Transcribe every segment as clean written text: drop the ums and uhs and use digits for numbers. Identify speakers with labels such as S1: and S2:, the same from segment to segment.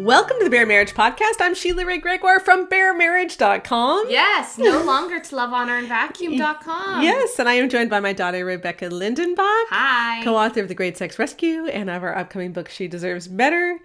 S1: Welcome to the Bare Marriage Podcast. I'm Sheila Ray Gregoire from baremarriage.com.
S2: Yes, no longer to love, honor, and vacuum.com.
S1: Yes, and I am joined by my daughter, Rebecca Lindenbach.
S2: Hi.
S1: Co-author of The Great Sex Rescue and of our upcoming book, She Deserves Better.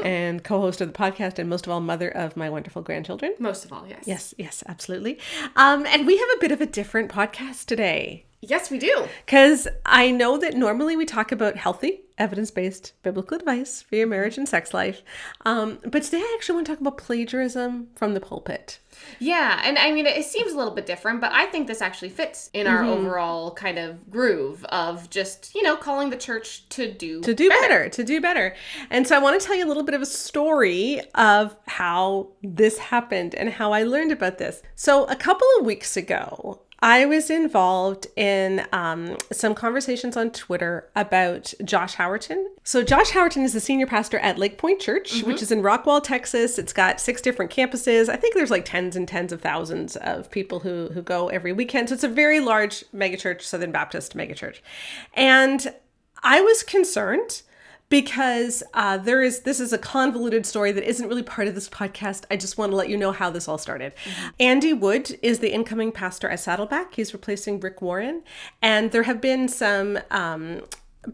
S1: And co-host of the podcast and most of all, mother of my wonderful grandchildren.
S2: Most of all, yes.
S1: Yes, absolutely. And we have a bit of a different podcast today.
S2: Yes, we do.
S1: Because I know that normally we talk about healthy, evidence-based biblical advice for your marriage and sex life. But today I actually want to talk about plagiarism from the pulpit.
S2: Yeah, and I mean, it seems a little bit different, but I think this actually fits in our overall kind of groove of just, calling the church to do better. And so I want to tell you a little bit of a story of how this happened and how I learned about this. So a couple of weeks ago, I was involved in some conversations on Twitter about Josh Howerton. So Josh Howerton is the senior pastor at Lake Point Church, which is in Rockwall, Texas. It's got 6 different campuses. I think there's like tens and tens of thousands of people who go every weekend. So it's a very large megachurch, Southern Baptist megachurch. And I was concerned because this is a convoluted story that isn't really part of this podcast. I just want to let you know how this all started. Andy Wood is the incoming pastor at Saddleback. He's replacing Rick Warren. And there have been some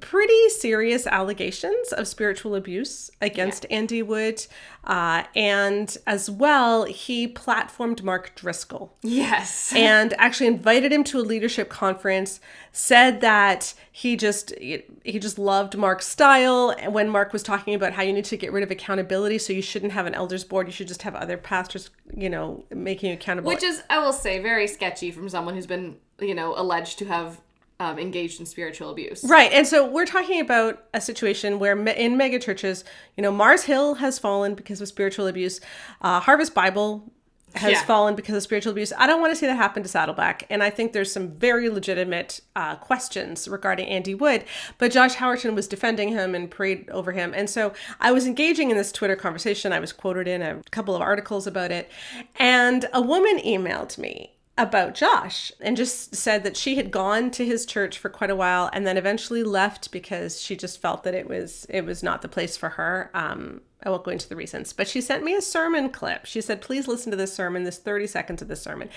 S2: pretty serious allegations of spiritual abuse against Andy Wood. And as well, he platformed Mark Driscoll. Yes.
S1: And actually invited him to a leadership conference, said that he just loved Mark's style. And when Mark was talking about how you need to get rid of accountability, so you shouldn't have an elders board, you should just have other pastors, making you accountable.
S2: Which is, I will say, very sketchy from someone who's been, alleged to have engaged in spiritual abuse.
S1: Right. And so we're talking about a situation where in mega churches, Mars Hill has fallen because of spiritual abuse. Harvest Bible has fallen because of spiritual abuse. I don't want to see that happen to Saddleback. And I think there's some very legitimate questions regarding Andy Wood. But Josh Howerton was defending him and prayed over him. And so I was engaging in this Twitter conversation. I was quoted in a couple of articles about it. And a woman emailed me about Josh and just said that she had gone to his church for quite a while and then eventually left because she just felt that it was not the place for her. I won't go into the reasons, but she sent me a sermon clip. She said, please listen to this sermon, this 30 seconds of this sermon.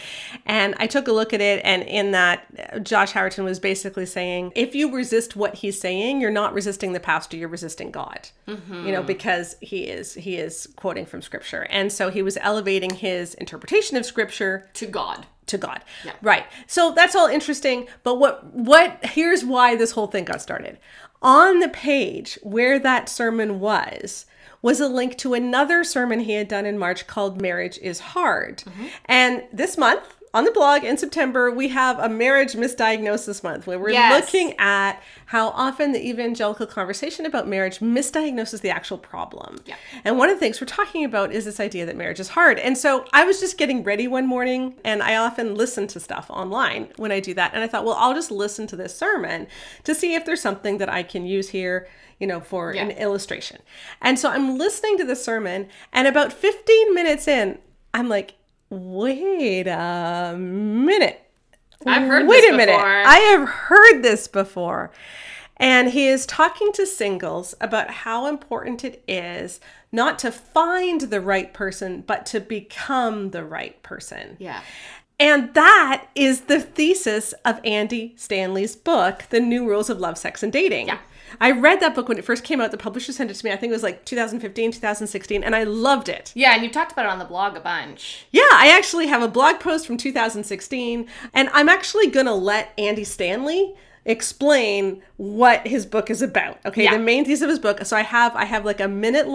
S1: And I took a look at it, and in that, Josh Howerton was basically saying, if you resist what he's saying, you're not resisting the pastor, you're resisting God, because he is quoting from scripture. And so he was elevating his interpretation of scripture
S2: to God.
S1: Yeah. Right. So that's all interesting. But here's why this whole thing got started. On the page where that sermon was a link to another sermon he had done in March called Marriage is Hard. And this month, on the blog in September, we have a marriage misdiagnosis month where we're looking at how often the evangelical conversation about marriage misdiagnoses the actual problem. Yeah. And one of the things we're talking about is this idea that marriage is hard. And so I was just getting ready one morning, and I often listen to stuff online when I do that. And I thought, well, I'll just listen to this sermon to see if there's something that I can use here, for an illustration. And so I'm listening to the sermon, and about 15 minutes in, I'm like, wait a minute.
S2: I've heard this before.
S1: I have heard this before. And he is talking to singles about how important it is not to find the right person, but to become the right person.
S2: Yeah.
S1: And that is the thesis of Andy Stanley's book, The New Rules of Love, Sex, and Dating.
S2: Yeah.
S1: I read that book when it first came out. The publisher sent it to me. I think it was like 2015, 2016, and I loved it.
S2: Yeah, and you talked about it on the blog a bunch.
S1: Yeah, I actually have a blog post from 2016, and I'm actually going to let Andy Stanley explain what his book is about. Okay, the main thesis of his book. So I have like a bit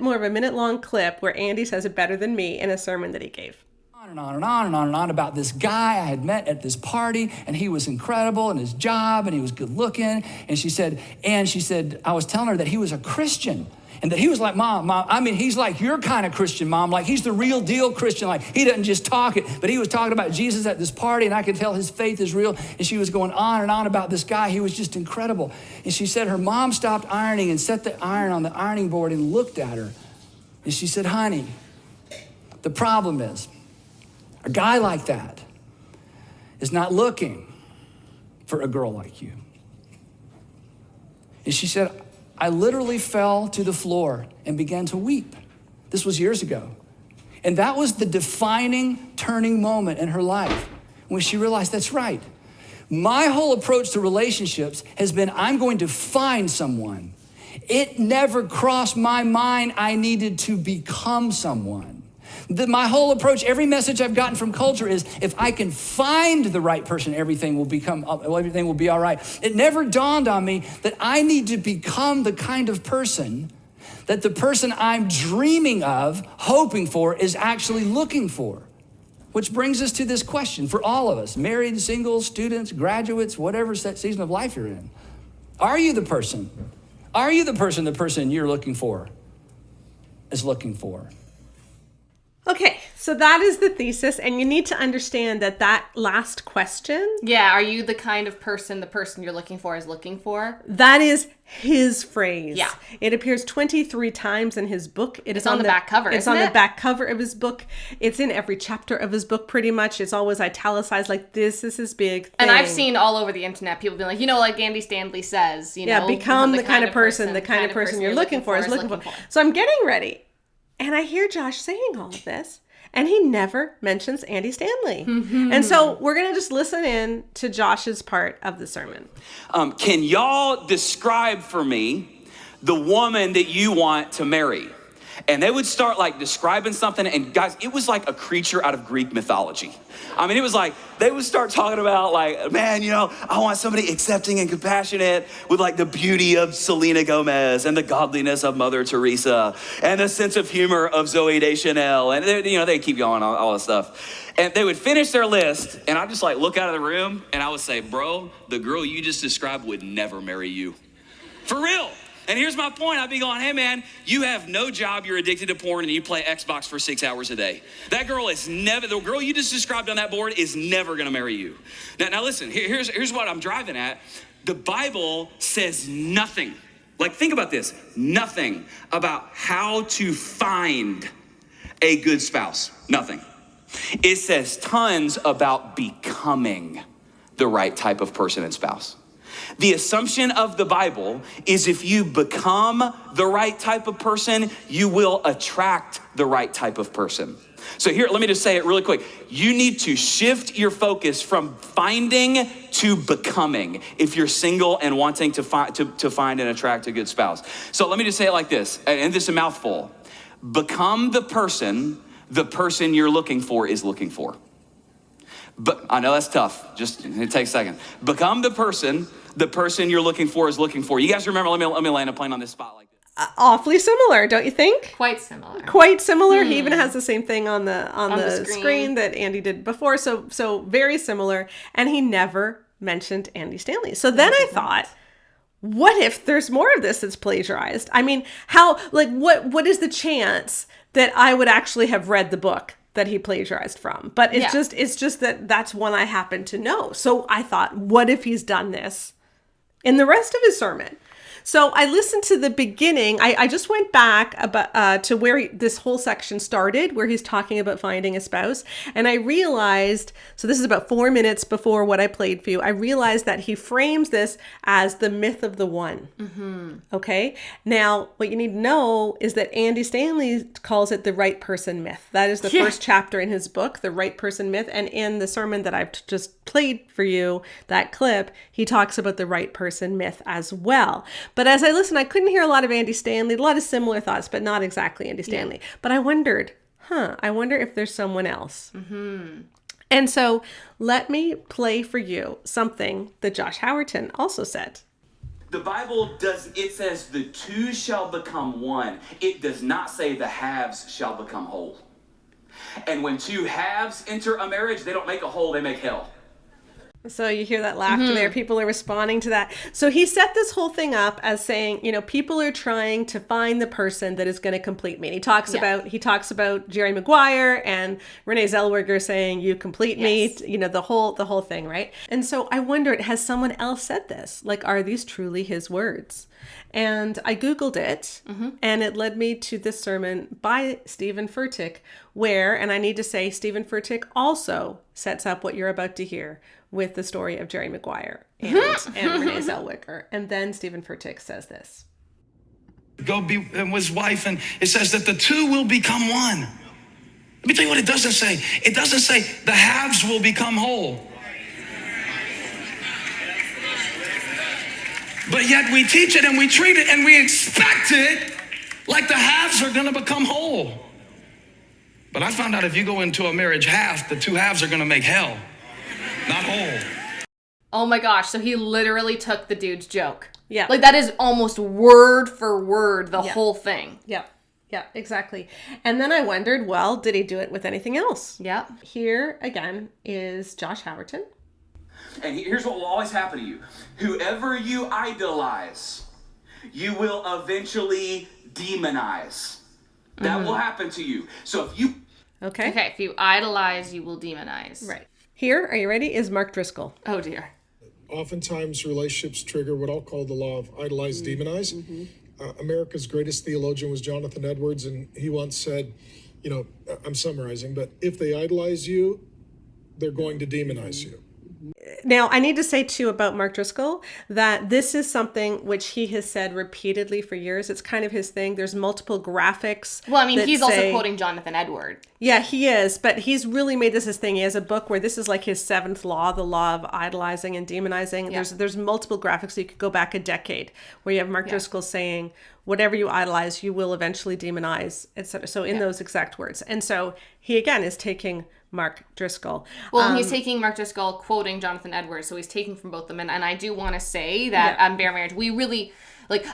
S1: more of a minute long clip where Andy says it better than me in a sermon that he gave.
S3: And on and on and on and on about this guy I had met at this party, and he was incredible in his job, and he was good looking. And she said, I was telling her that he was a Christian, and that he was like, Mom, I mean, he's like your kind of Christian, Mom. Like, he's the real deal Christian. Like, he doesn't just talk it, but he was talking about Jesus at this party, and I could tell his faith is real. And she was going on and on about this guy. He was just incredible. And she said her mom stopped ironing and set the iron on the ironing board and looked at her. And she said, honey, the problem is, a guy like that is not looking for a girl like you. And she said, I literally fell to the floor and began to weep. This was years ago. And that was the defining, turning moment in her life when she realized that's right. My whole approach to relationships has been, I'm going to find someone. It never crossed my mind I needed to become someone. My whole approach, every message I've gotten from culture is, if I can find the right person, everything will be all right. It never dawned on me that I need to become the kind of person that the person I'm dreaming of, hoping for, is actually looking for. Which brings us to this question for all of us, married, single, students, graduates, whatever season of life you're in. Are you the person? Are you the person you're looking for is looking for?
S1: Okay, so that is the thesis, and you need to understand that last question...
S2: Yeah, are you the kind of person the person you're looking for is looking for?
S1: That is his phrase.
S2: Yeah.
S1: It appears 23 times in his book.
S2: It's on the back cover,
S1: It's on the back cover of his book. It's in every chapter of his book, pretty much. It's always italicized, like, this is his big thing.
S2: And I've seen all over the internet people being like, like Andy Stanley says,
S1: become the kind of person you're looking for is looking for. So I'm getting ready. And I hear Josh saying all of this, and he never mentions Andy Stanley. Mm-hmm. And so we're going to just listen in to Josh's part of the sermon.
S4: Can y'all describe for me the woman that you want to marry? And they would start like describing something, and guys, it was like a creature out of Greek mythology. I mean, it was like, they would start talking about like, man, I want somebody accepting and compassionate with like the beauty of Selena Gomez and the godliness of Mother Teresa and the sense of humor of Zooey Deschanel. And they keep going on all this stuff. And they would finish their list, and I'd just like look out of the room and I would say, bro, the girl you just described would never marry you. For real. And here's my point. I'd be going, hey man, you have no job, you're addicted to porn, and you play Xbox for 6 hours a day. The girl you just described on that board is never gonna marry you. Now listen, here's what I'm driving at. The Bible says nothing, like think about this, nothing about how to find a good spouse, nothing. It says tons about becoming the right type of person and spouse. The assumption of the Bible is if you become the right type of person, you will attract the right type of person. So here, let me just say it really quick. You need to shift your focus from finding to becoming if you're single and wanting to find and attract a good spouse. So let me just say it like this, and this is a mouthful. Become the person you're looking for is looking for. But I know that's tough. Just it takes a second. Become the person you're looking for is looking for. You guys remember, let me land a plane on this spot like this.
S1: Awfully similar, don't you think?
S2: Quite similar.
S1: Quite similar. He even has the same thing on the screen that Andy did before. So very similar. And he never mentioned Andy Stanley. So then I thought, what if there's more of this that's plagiarized? I mean, what is the chance that I would actually have read the book that he plagiarized from? But it's just that's one I happen to know. So I thought, what if he's done this in the rest of his sermon? So I listened to the beginning. I just went back to where this whole section started, where he's talking about finding a spouse. And I realized, so this is about 4 minutes before what I played for you, I realized that he frames this as the myth of the one. Mm-hmm. Okay? Now, what you need to know is that Andy Stanley calls it the right person myth. That is the first chapter in his book, The Right Person Myth. And in the sermon that I've just played for you, that clip, he talks about the right person myth as well. But as I listened, I couldn't hear a lot of Andy Stanley, a lot of similar thoughts, but not exactly Andy Stanley. Yeah. But I wondered, I wonder if there's someone else. Mm-hmm. And so let me play for you something that Josh Howerton also said.
S4: The Bible it says the two shall become one. It does not say the halves shall become whole. And when two halves enter a marriage, they don't make a whole, they make hell.
S1: So you hear that laughter there. People are responding to that. So he set this whole thing up as saying, people are trying to find the person that is going to complete me. And he talks about Jerry Maguire and Renee Zellweger saying, you complete me, the whole thing, right? And so I wondered, has someone else said this? Like, are these truly his words? And I Googled it, and it led me to this sermon by Stephen Furtick, where, and I need to say, Stephen Furtick also sets up what you're about to hear with the story of Jerry Maguire and Renee Zellweger. And then Stephen Furtick says this.
S5: Go be with his wife, and it says that the two will become one. Let me tell you what it doesn't say. It doesn't say the halves will become whole. But yet we teach it and we treat it and we expect it like the halves are going to become whole. But I found out if you go into a marriage half, the two halves are going to make hell, not whole.
S2: Oh my gosh, so he literally took the dude's joke.
S1: Yeah.
S2: Like that is almost word for word the whole thing.
S1: Yeah. Yeah, exactly. And then I wondered, well, did he do it with anything else?
S2: Yeah.
S1: Here again is Josh Howerton.
S4: And here's what will always happen to you. Whoever you idolize, you will eventually demonize. That will happen to you. So if you...
S1: Okay,
S2: if you idolize, you will demonize.
S1: Right. Here, are you ready, is Mark Driscoll.
S2: Oh dear.
S6: Oftentimes relationships trigger what I'll call the law of idolize, demonize. America's greatest theologian was Jonathan Edwards, and he once said, I'm summarizing, but if they idolize you, they're going to demonize you.
S1: Now, I need to say, too, about Mark Driscoll, that this is something which he has said repeatedly for years. It's kind of his thing. There's multiple graphics.
S2: Well, I mean, he's also quoting Jonathan Edwards.
S1: Yeah, he is. But he's really made this his thing. He has a book where this is like his seventh law, the law of idolizing and demonizing. Yeah. There's multiple graphics. So you could go back a decade where you have Mark Driscoll saying, whatever you idolize, you will eventually demonize, etc. So in those exact words. And so he, again, is taking Mark Driscoll.
S2: Well, he's taking Mark Driscoll, quoting Jonathan Edwards, so he's taking from both of them. And I do want to say that Bare Marriage, we really,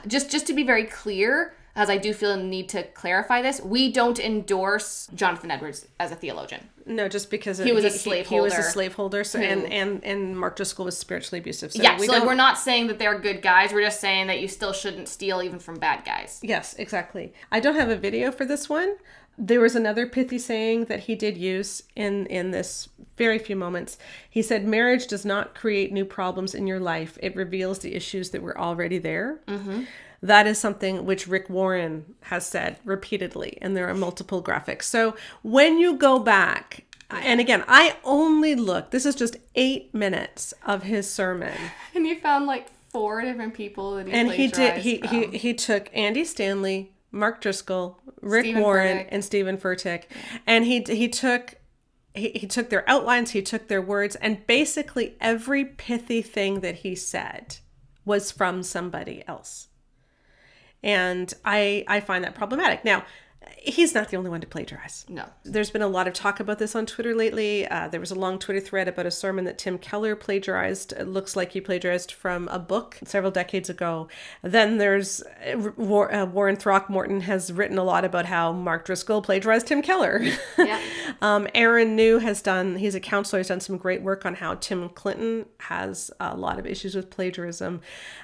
S2: just to be very clear, as I do feel the need to clarify this, we don't endorse Jonathan Edwards as a theologian.
S1: No, just because
S2: he was a slaveholder.
S1: He was a slaveholder, so, and Mark Driscoll was spiritually abusive. So
S2: we're not saying that they're good guys. We're just saying that you still shouldn't steal even from bad guys.
S1: Yes, exactly. I don't have a video for this one. There was another pithy saying that he did use in this very few moments. He said, marriage does not create new problems in your life. It reveals the issues that were already there. Mm-hmm. That is something which Rick Warren has said repeatedly, and there are multiple graphics. So when you go back, and again, I only look, this is just 8 minutes of his sermon.
S2: And you found 4 different people that
S1: he took Andy Stanley, Mark Driscoll, Rick
S2: Stephen
S1: Warren,
S2: Furtick.
S1: and Stephen Furtick. And he took their outlines, he took their words, and basically every pithy thing that he said was from somebody else. And I find that problematic. Now, he's not the only one to plagiarize.
S2: No.
S1: There's been a lot of talk about this on Twitter lately. There was a long Twitter thread about a sermon that Tim Keller plagiarized. It looks like he plagiarized from a book several decades ago. Then there's Warren Throckmorton has written a lot about how Mark Driscoll plagiarized Tim Keller.
S2: Yeah.
S1: Aaron New he's a counselor, has done some great work on how Tim Clinton has a lot of issues with plagiarism.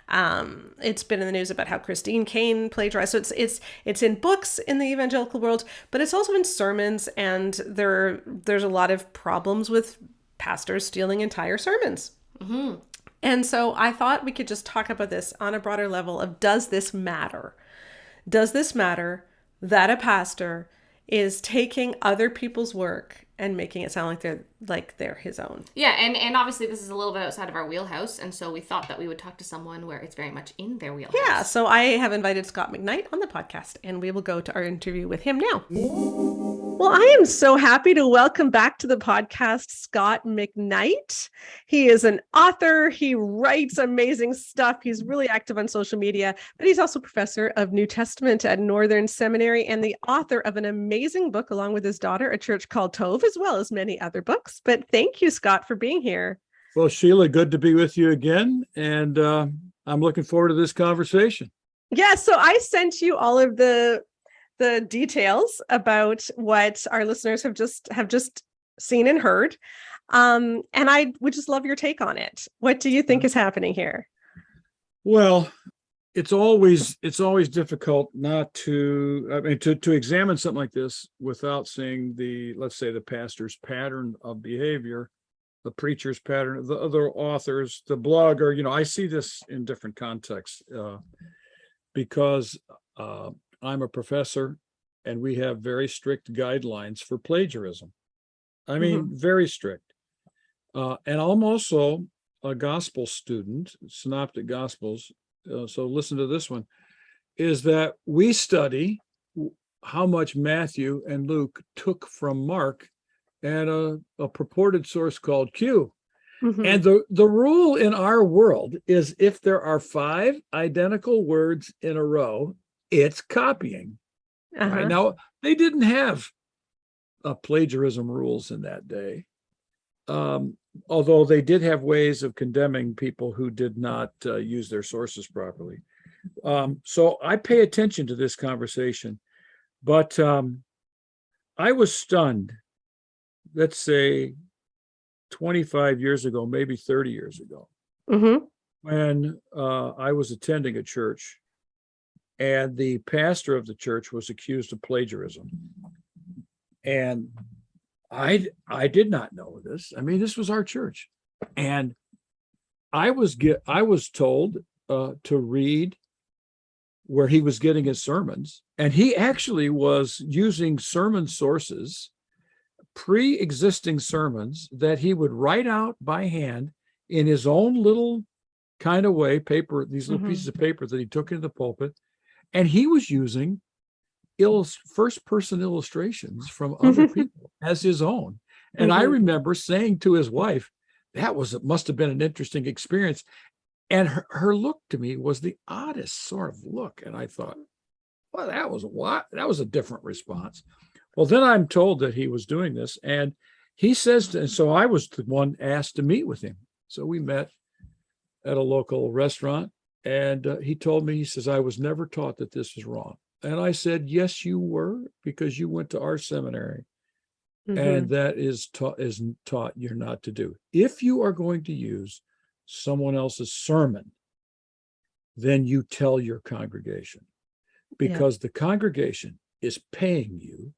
S1: It's been in the news about how Christine Caine plagiarized. So it's in books in the evangelical world, but it's also in sermons, and there's a lot of problems with pastors stealing entire sermons. Mm-hmm. And so I thought we could just talk about this on a broader level of, does this matter? Does this matter that a pastor is taking other people's work and making it sound like they're his own?
S2: Yeah, and obviously this is a little bit outside of our wheelhouse, and so we thought that we would talk to someone where it's very much in their wheelhouse.
S1: Yeah, so I have invited Scot McKnight on the podcast, and we will go to our interview with him now. Well, I am so happy to welcome back to the podcast Scot McKnight. He is an author. He writes amazing stuff. He's really active on social media, but he's also professor of New Testament at Northern Seminary and the author of an amazing book along with his daughter, A Church Called Tove, as well as many other books. But thank you, Scot, for being here.
S7: Well, Sheila, good to be with you again. And I'm looking forward to this conversation.
S1: Yeah, so I sent you all of the details about what our listeners have just seen and heard. And I would just love your take on it. What do you think is happening here?
S7: Well, it's always difficult not to examine something like this without seeing let's say the pastor's pattern of behavior, the preacher's pattern, the other authors, the blogger. I see this in different contexts because I'm a professor and we have very strict guidelines for plagiarism. I mean, very strict. And I'm also a gospel student, Synoptic Gospels. So listen to this one. is that we study how much Matthew and Luke took from Mark and a purported source called Q. And the rule in our world is if there are 5 identical words in a row, it's copying. Right? Now, they didn't have plagiarism rules in that day, although they did have ways of condemning people who did not use their sources properly. So I pay attention to this conversation, but I was stunned, let's say 25 years ago, maybe 30 years ago, when I was attending a church and the pastor of the church was accused of plagiarism. And I did not know this. I mean, this was our church. And I was told to read where he was getting his sermons. And he actually was using sermon sources, pre-existing sermons that he would write out by hand in his own little kind of way, paper, these little pieces of paper that he took into the pulpit. And he was using first-person illustrations from other people as his own. And I remember saying to his wife, it must have been an interesting experience. And her look to me was the oddest sort of look. And I thought, well, that was a different response. Well, then I'm told that he was doing this, and he says, and so I was the one asked to meet with him. So we met at a local restaurant, and he told me, he says, I was never taught that this was wrong. And I said, yes, you were, because you went to our seminary, and that is taught you're not to do. If you are going to use someone else's sermon, then you tell your congregation, because the congregation is paying you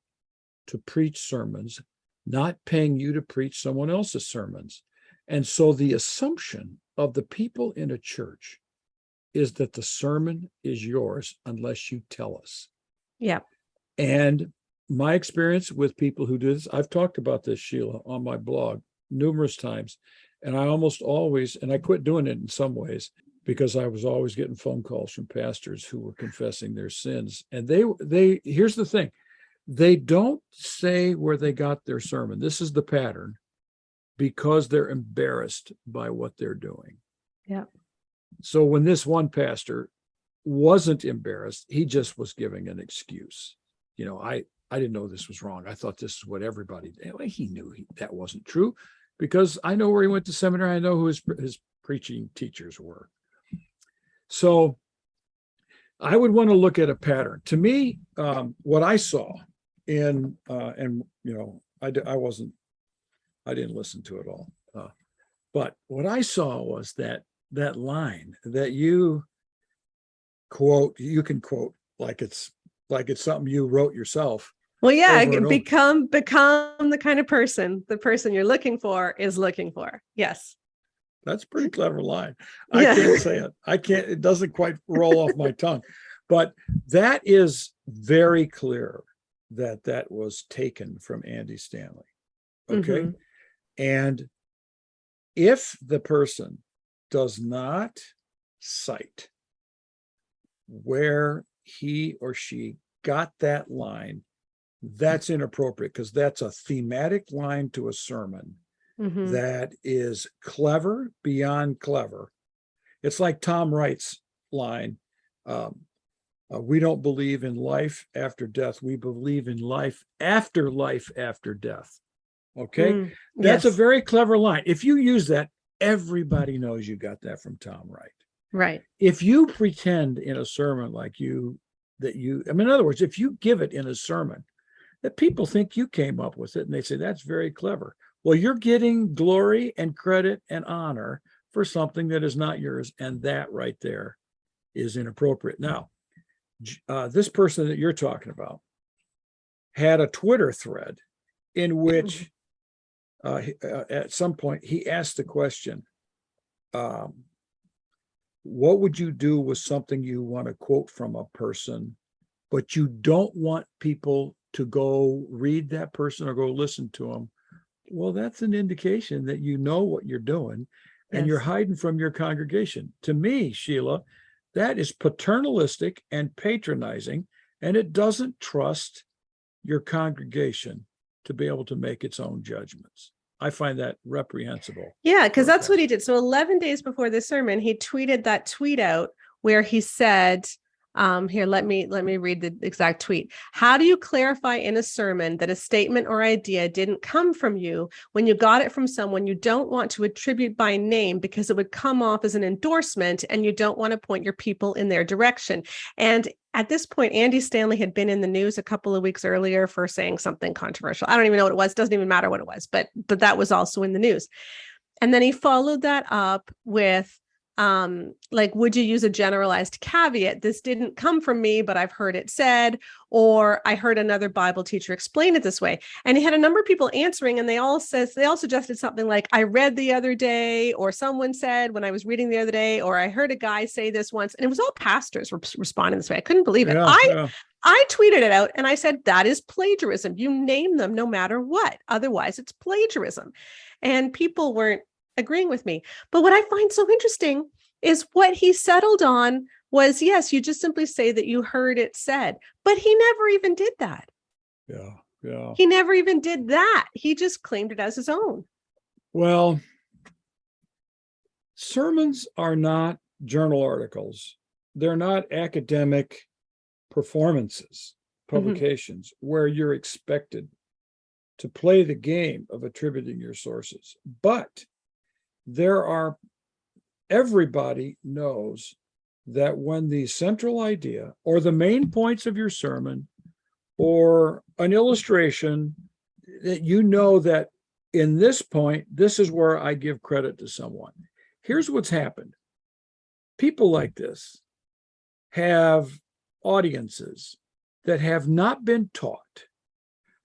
S7: to preach sermons, not paying you to preach someone else's sermons. And so the assumption of the people in a church is that the sermon is yours unless you tell us.
S1: Yeah.
S7: And my experience with people who do this, I've talked about this, Sheila, on my blog numerous times. And I almost always, and I quit doing it in some ways because I was always getting phone calls from pastors who were confessing their sins. And they here's the thing, they don't say where they got their sermon. This is the pattern, because they're embarrassed by what they're doing.
S1: Yeah. So
S7: when this one pastor wasn't embarrassed, he just was giving an excuse. You know, I didn't know this was wrong. I thought this is what everybody did. Well, he knew that wasn't true, because I know where he went to seminary. I know who his preaching teachers were. So I would want to look at a pattern. To me, what I saw in, and you know, I didn't listen to it all. But what I saw was that line that you can quote like it's something you wrote yourself.
S1: Well, yeah, become the kind of person the person you're looking for is looking for. Yes.
S7: That's a pretty clever line. I can't say it. It doesn't quite roll off my tongue, but that is very clear that was taken from Andy Stanley. Okay. And if the person does not cite where he or she got that line, that's inappropriate, because that's a thematic line to a sermon that is clever beyond clever. It's like Tom Wright's line, we don't believe in life after death. We believe in life after death. Okay. That's a very clever line. If you use that, everybody knows you got that from Tom Wright.
S1: Right.
S7: If you pretend in a sermon in other words, if you give it in a sermon that people think you came up with it, and they say, that's very clever. Well, you're getting glory and credit and honor for something that is not yours. And that right there is inappropriate. Now, this person that you're talking about had a Twitter thread in which at some point he asked the question, what would you do with something you want to quote from a person, but you don't want people to go read that person or go listen to them? Well, that's an indication that you know what you're doing, and you're hiding from your congregation. To me, Sheila, That is paternalistic and patronizing, and it doesn't trust your congregation to be able to make its own judgments. I find that reprehensible.
S1: Yeah, because that's what he did. So 11 days before this sermon, he tweeted that tweet out where he said, here, let me read the exact tweet. How do you clarify in a sermon that a statement or idea didn't come from you when you got it from someone you don't want to attribute by name because it would come off as an endorsement and you don't want to point your people in their direction? And at this point, Andy Stanley had been in the news a couple of weeks earlier for saying something controversial. I don't even know what it was. Doesn't even matter what it was, but that was also in the news. And then he followed that up with, like, would you use a generalized caveat? This didn't come from me, but I've heard it said, or I heard another Bible teacher explain it this way. And he had a number of people answering, and they all suggested something like, I read the other day, or someone said when I was reading the other day, or I heard a guy say this once. And it was all pastors responding this way. I couldn't believe it. I tweeted it out and I said, that is plagiarism. You name them no matter what. Otherwise, it's plagiarism. And people weren't agreeing with me. But what I find so interesting is what he settled on was, yes, you just simply say that you heard it said, but he never even did that.
S7: Yeah.
S1: He never even did that. He just claimed it as his own.
S7: Well, sermons are not journal articles. They're not academic performances, publications, where you're expected to play the game of attributing your sources. But everybody knows that when the central idea or the main points of your sermon or an illustration, that you know that in this point, this is where I give credit to someone. Here's what's happened. People like this have audiences that have not been taught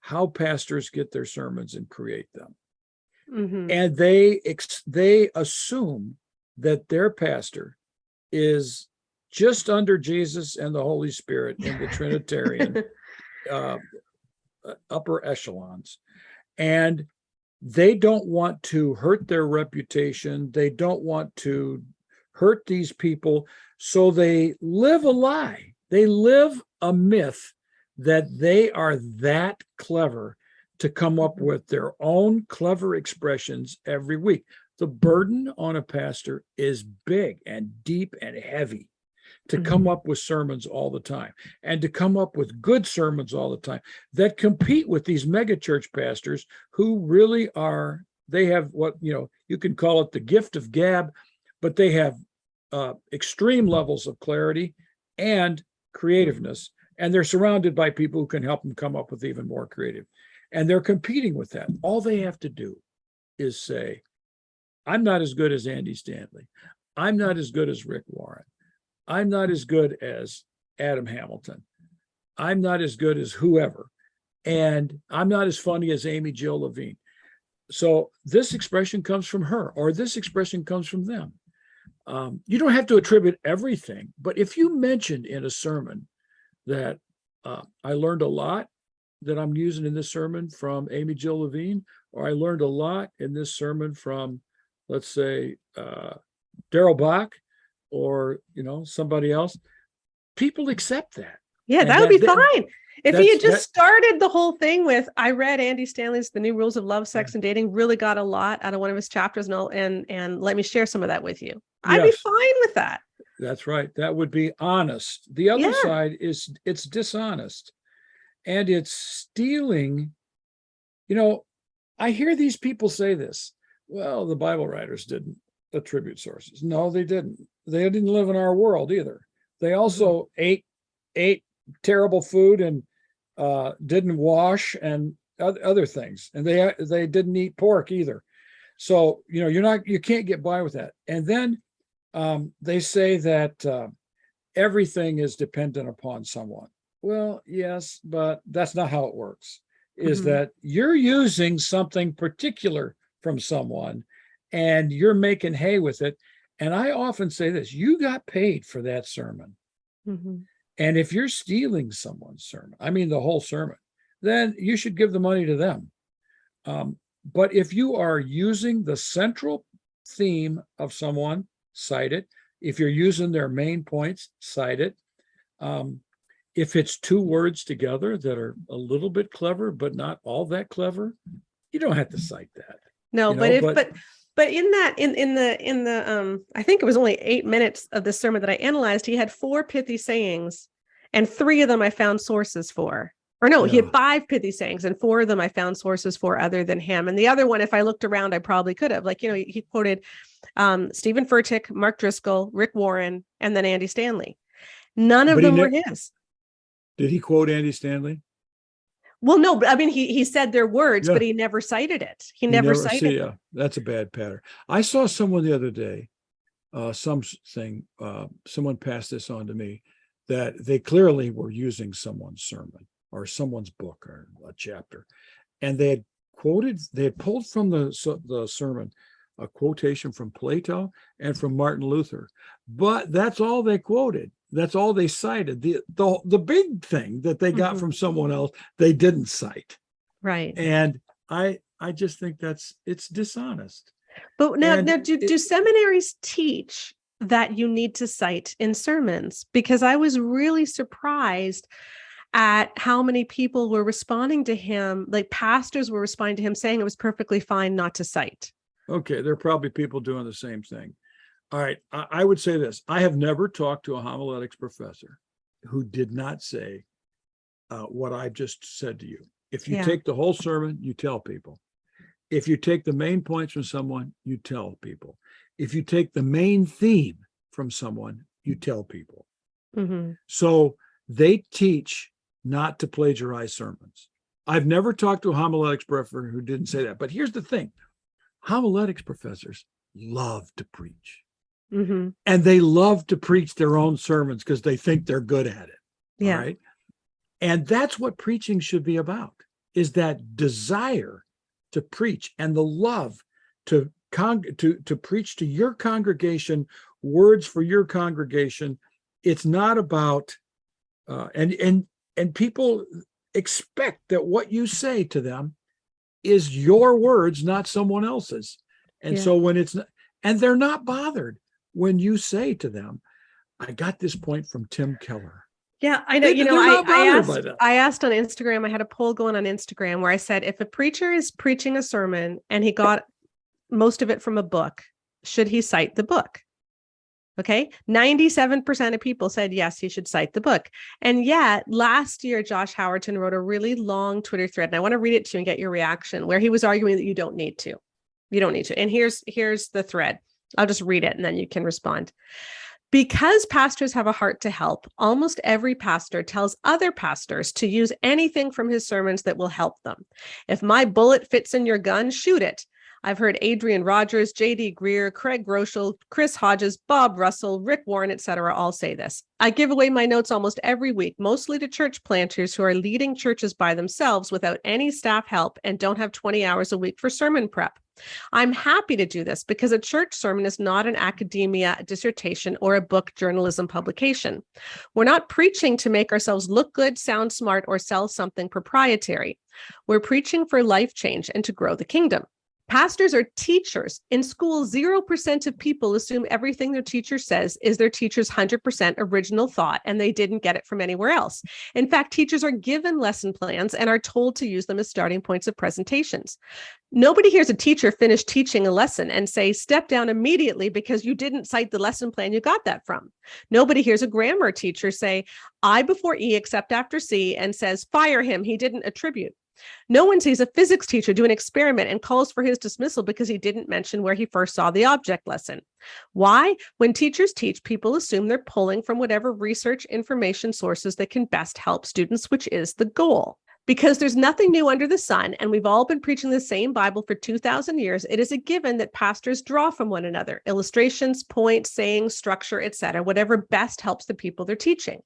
S7: how pastors get their sermons and create them. And they assume that their pastor is just under Jesus and the Holy Spirit in the Trinitarian upper echelons. And they don't want to hurt their reputation. They don't want to hurt these people. So they live a lie. They live a myth that they are that clever to come up with their own clever expressions every week. The burden on a pastor is big and deep and heavy to come up with sermons all the time and to come up with good sermons all the time that compete with these megachurch pastors who really are, they have what, you can call it the gift of gab, but they have extreme levels of clarity and creativeness. And they're surrounded by people who can help them come up with even more creative. And they're competing with that. All they have to do is say, I'm not as good as Andy Stanley. I'm not as good as Rick Warren. I'm not as good as Adam Hamilton. I'm not as good as whoever. And I'm not as funny as Amy Jill Levine. So this expression comes from her, or this expression comes from them. You don't have to attribute everything, but if you mentioned in a sermon that I learned a lot that I'm using in this sermon from Amy Jill Levine, or I learned a lot in this sermon from, let's say, Daryl Bach, or somebody else, people accept that.
S1: Yeah, and that would be fine. If he had just started the whole thing with, I read Andy Stanley's The New Rules of Love, Sex, and Dating, really got a lot out of one of his chapters, and let me share some of that with you. I'd be fine with that.
S7: That's right. That would be honest. The other side is it's dishonest and it's stealing. I hear these people say this. Well, the Bible writers didn't attribute sources. No, they didn't. They didn't live in our world either. They also ate terrible food and didn't wash and other things. And they didn't eat pork either. So, you can't get by with that. And then they say that everything is dependent upon someone. Well, yes, but that's not how it works. Is that you're using something particular from someone and you're making hay with it. And I often say this, you got paid for that sermon. And if you're stealing someone's sermon, I mean the whole sermon, then you should give the money to them. But if you are using the central theme of someone, cite it. If you're using their main points, cite it. If it's two words together that are a little bit clever, but not all that clever, you don't have to cite that.
S1: No,
S7: you know,
S1: but in the I think it was only 8 minutes of the sermon that I analyzed, he had 4 pithy sayings, and 3 of them I found sources for. Or no, he had 5 pithy sayings, and 4 of them I found sources for other than him. And the other one, if I looked around, I probably could have. Like, he quoted Stephen Furtick, Mark Driscoll, Rick Warren, and then Andy Stanley. None of them were his.
S7: Did he quote Andy Stanley?
S1: Well, no, but I mean, he said their words, but he never cited it. He never cited it.
S7: That's a bad pattern. I saw someone the other day, someone passed this on to me, that they clearly were using someone's sermon or someone's book or a chapter. And they had pulled from the sermon a quotation from Plato and from Martin Luther, but that's all they quoted. That's all they cited. The big thing that they got from someone else, they didn't cite.
S1: Right.
S7: And I just think it's dishonest.
S1: But now do seminaries teach that you need to cite in sermons? Because I was really surprised at how many people were responding to him, like pastors were responding to him saying it was perfectly fine not to cite.
S7: Okay, there are probably people doing the same thing. All right, I would say this. I have never talked to a homiletics professor who did not say what I just said to you. If you take the whole sermon, you tell people. If you take the main points from someone, you tell people. If you take the main theme from someone, you tell people. Mm-hmm. So they teach not to plagiarize sermons. I've never talked to a homiletics professor who didn't say that. But here's the thing. Homiletics professors love to preach. Mm-hmm. And they love to preach their own sermons because they think they're good at it. Yeah. Right. And that's what preaching should be about, is that desire to preach and the love to preach to your congregation, words for your congregation. It's not about and people expect that what you say to them is your words, not someone else's. And so when it's not, and they're not bothered when you say to them, I got this point from Tim Keller.
S1: Yeah, I know. I asked on Instagram, I had a poll going on Instagram where I said, if a preacher is preaching a sermon and he got most of it from a book, should he cite the book? Okay. 97% of people said, yes, he should cite the book. And yet last year, Josh Howerton wrote a really long Twitter thread, and I want to read it to you and get your reaction, where he was arguing that you don't need to. You don't need to. And here's the thread. I'll just read it and then you can respond. Because pastors have a heart to help, almost every pastor tells other pastors to use anything from his sermons that will help them. If my bullet fits in your gun, shoot it. I've heard Adrian Rogers, J.D. Greer, Craig Groeschel, Chris Hodges, Bob Russell, Rick Warren, etc. all say this. I give away my notes almost every week, mostly to church planters who are leading churches by themselves without any staff help and don't have 20 hours a week for sermon prep. I'm happy to do this because a church sermon is not an academia dissertation or a book journalism publication. We're not preaching to make ourselves look good, sound smart, or sell something proprietary. We're preaching for life change and to grow the kingdom. Pastors are teachers. In school, 0% of people assume everything their teacher says is their teacher's 100% original thought, and they didn't get it from anywhere else. In fact, teachers are given lesson plans and are told to use them as starting points of presentations. Nobody hears a teacher finish teaching a lesson and say, step down immediately because you didn't cite the lesson plan you got that from. Nobody hears a grammar teacher say, I before E except after C, and says, fire him, he didn't attribute. No one sees a physics teacher do an experiment and calls for his dismissal because he didn't mention where he first saw the object lesson. Why? When teachers teach, people assume they're pulling from whatever research information sources that can best help students, which is the goal. Because there's nothing new under the sun, and we've all been preaching the same Bible for 2,000 years, it is a given that pastors draw from one another, illustrations, points, sayings, structure, etc., whatever best helps the people they're teaching.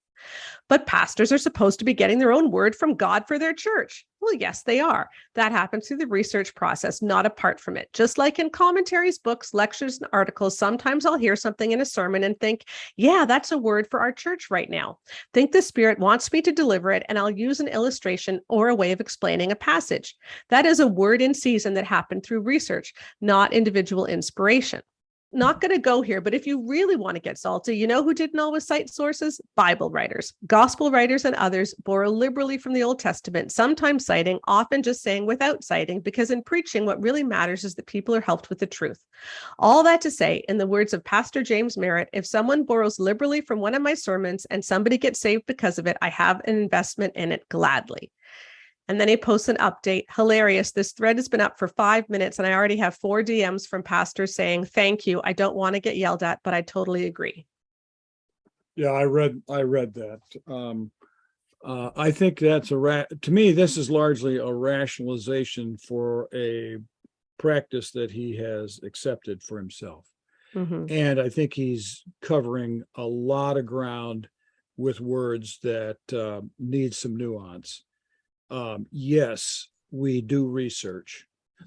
S1: But pastors are supposed to be getting their own word from God for their church. Well, yes, they are. That happens through the research process, not apart from it. Just like in commentaries, books, lectures, and articles, sometimes I'll hear something in a sermon and think, yeah, that's a word for our church right now. Think the Spirit wants me to deliver it, and I'll use an illustration or a way of explaining a passage. That is a word in season that happened through research, not individual inspiration. not going to go here, but if you really want to get salty, you know who didn't always cite sources? Bible writers, gospel writers, and others borrow liberally from the Old Testament, sometimes citing, often just saying without citing, because in preaching, what really matters is that people are helped with the truth. All that to say, in the words of Pastor James Merritt, if someone borrows liberally from one of my sermons and somebody gets saved because of it, I have an investment in it gladly. And then he posts an update. Hilarious. This thread has been up for 5 minutes and I already have 4 DMs from pastors saying, thank you. I don't want to get yelled at, but I totally agree.
S7: Yeah, I read that. I think that's to me, this is largely a rationalization for a practice that he has accepted for himself. Mm-hmm. And I think he's covering a lot of ground with words that need some nuance. Yes, we do research,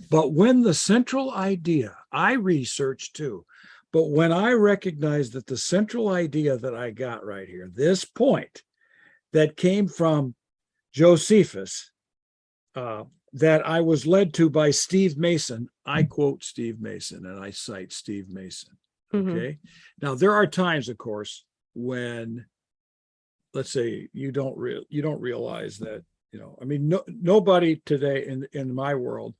S7: but when the central idea, I research too, but when I recognize that the central idea that I got right here, this point that came from Josephus, that I was led to by Steve Mason, I quote Steve Mason and I cite Steve Mason. Okay. Mm-hmm. Now there are times, of course, when, let's say, you don't realize that. I mean, nobody today in my world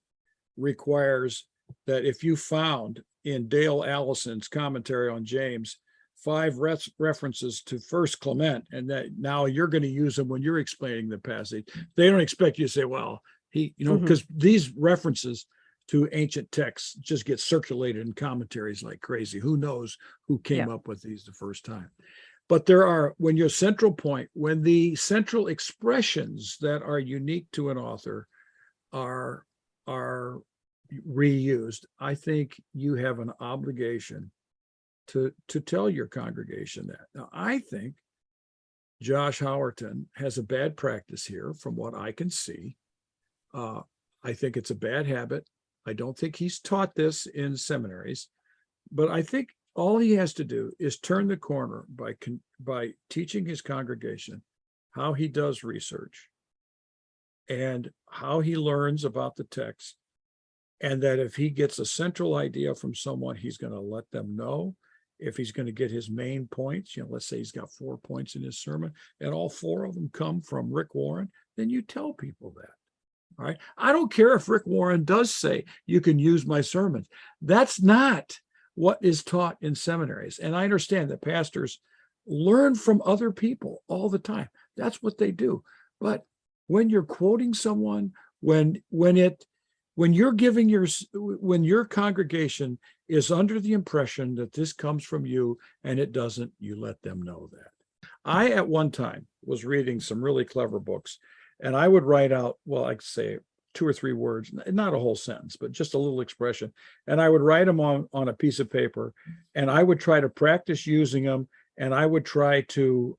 S7: requires that if you found in Dale Allison's commentary on James 5 references to First Clement, and that now you're going to use them when you're explaining the passage. They don't expect you to say, well, because these references to ancient texts just get circulated in commentaries like crazy. Who knows who came up with these the first time? But there are, when your central point, when the central expressions that are unique to an author are reused, I think you have an obligation to tell your congregation that. Now, I think Josh Howerton has a bad practice here from what I can see. I think it's a bad habit. I don't think he's taught this in seminaries, but I think all he has to do is turn the corner by teaching his congregation how he does research and how he learns about the text. And that if he gets a central idea from someone, he's going to let them know. If he's going to get his main points, let's say he's got 4 points in his sermon and all 4 of them come from Rick Warren, then you tell people that. All right. I don't care if Rick Warren does say you can use my sermons. That's not what is taught in seminaries. And I understand that pastors learn from other people all the time. That's what they do. But when you're quoting someone, when your congregation is under the impression that this comes from you and it doesn't, you let them know that. I, at one time, was reading some really clever books, and I would write out, well, I'd say 2 or 3 words, not a whole sentence, but just a little expression. And I would write them on a piece of paper, and I would try to practice using them, and I would try to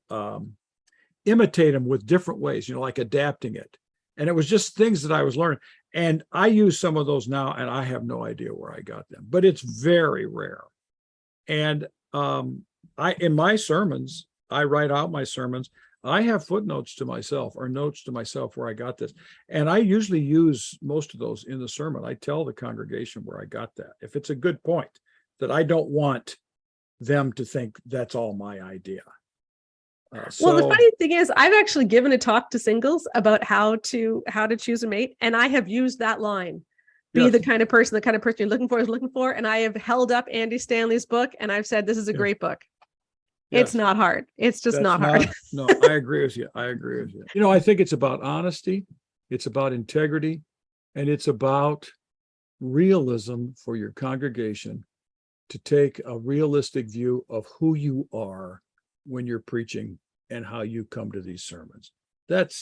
S7: imitate them with different ways, like adapting it. And it was just things that I was learning. And I use some of those now, and I have no idea where I got them, but it's very rare. And in my sermons, I write out my sermons. I have footnotes to myself or notes to myself where I got this. And I usually use most of those in the sermon. I tell the congregation where I got that. If it's a good point, that I don't want them to think that's all my idea.
S1: Well, the funny thing is, I've actually given a talk to singles about how to choose a mate. And I have used that line. Be the kind of person you're looking for is looking for. And I have held up Andy Stanley's book and I've said, this is a great book. Yes. It's not hard. It's just not hard.
S7: No, I agree with you. I think it's about honesty. It's about integrity. And it's about realism for your congregation to take a realistic view of who you are when you're preaching and how you come to these sermons. That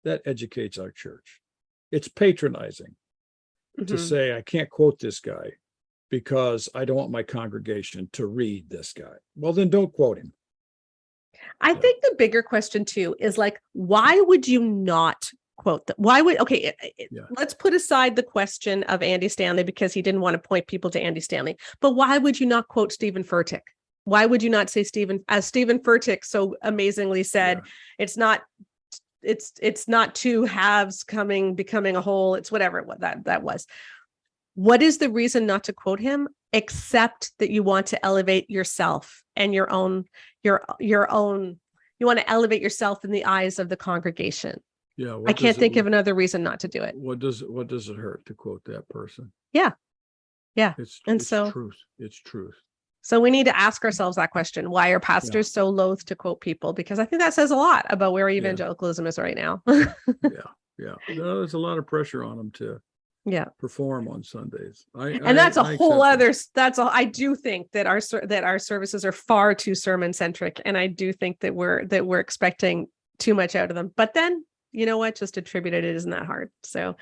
S7: educates our church. It's patronizing to say, I can't quote this guy because I don't want my congregation to read this guy. Well, then don't quote him.
S1: I think the bigger question too is why would you not quote that? Let's put aside the question of Andy Stanley because he didn't want to point people to Andy Stanley, but why would you not quote Stephen Furtick? Why would you not say as Stephen Furtick so amazingly said, it's not 2 halves becoming a whole, it's whatever that was. what is the reason not to quote him, except that you want to elevate yourself and your own, you want to elevate yourself in the eyes of the congregation.
S7: Yeah.
S1: I can't think of another reason not to do it.
S7: What does it hurt to quote that person?
S1: Yeah.
S7: It's
S1: so
S7: truth. It's truth.
S1: So we need to ask ourselves that question. Why are pastors so loath to quote people? Because I think that says a lot about where evangelicalism is right now.
S7: Yeah. No, there's a lot of pressure on them to perform on Sundays. I do think that our services are far too sermon centric, and I do think that we're expecting too much out of them. But then, you know what? Just attribute it isn't that hard. So,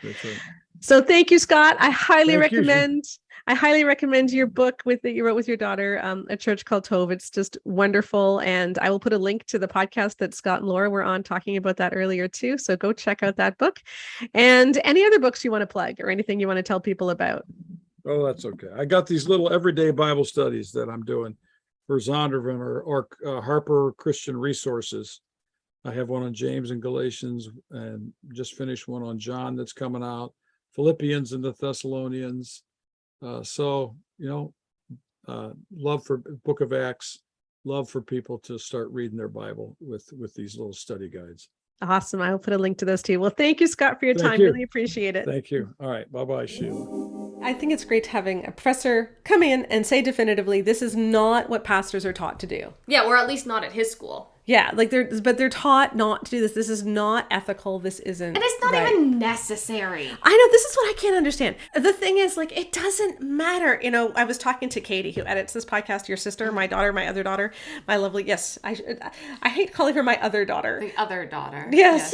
S7: so thank you, Scott. I highly recommend your book that you wrote with your daughter, A Church Called Tove. It's just wonderful. And I will put a link to the podcast that Scott and Laura were on talking about that earlier too. So go check out that book. And any other books you want to plug or anything you want to tell people about? Oh, that's okay. I got these little everyday Bible studies that I'm doing for Zondervan or Harper Christian Resources. I have one on James and Galatians, and just finished one on John that's coming out, Philippians and the Thessalonians. Love for Book of Acts, love for people to start reading their Bible with these little study guides.
S1: Awesome. I'll put a link to those too. Well, thank you, Scott, for your time. Really appreciate it.
S7: Thank you. All right. Bye-bye, Sheila.
S1: I think it's great having a professor come in and say definitively, this is not what pastors are taught to do.
S2: Yeah, or at least not at his school.
S1: Yeah, they're taught not to do this. This is not ethical. This isn't.
S2: And it's not even necessary.
S1: I know, this is what I can't understand. The thing is, it doesn't matter. I was talking to Katie, who edits this podcast, your sister, my daughter, my other daughter, my lovely, yes, I hate calling her my other daughter.
S2: The other daughter.
S1: Yes.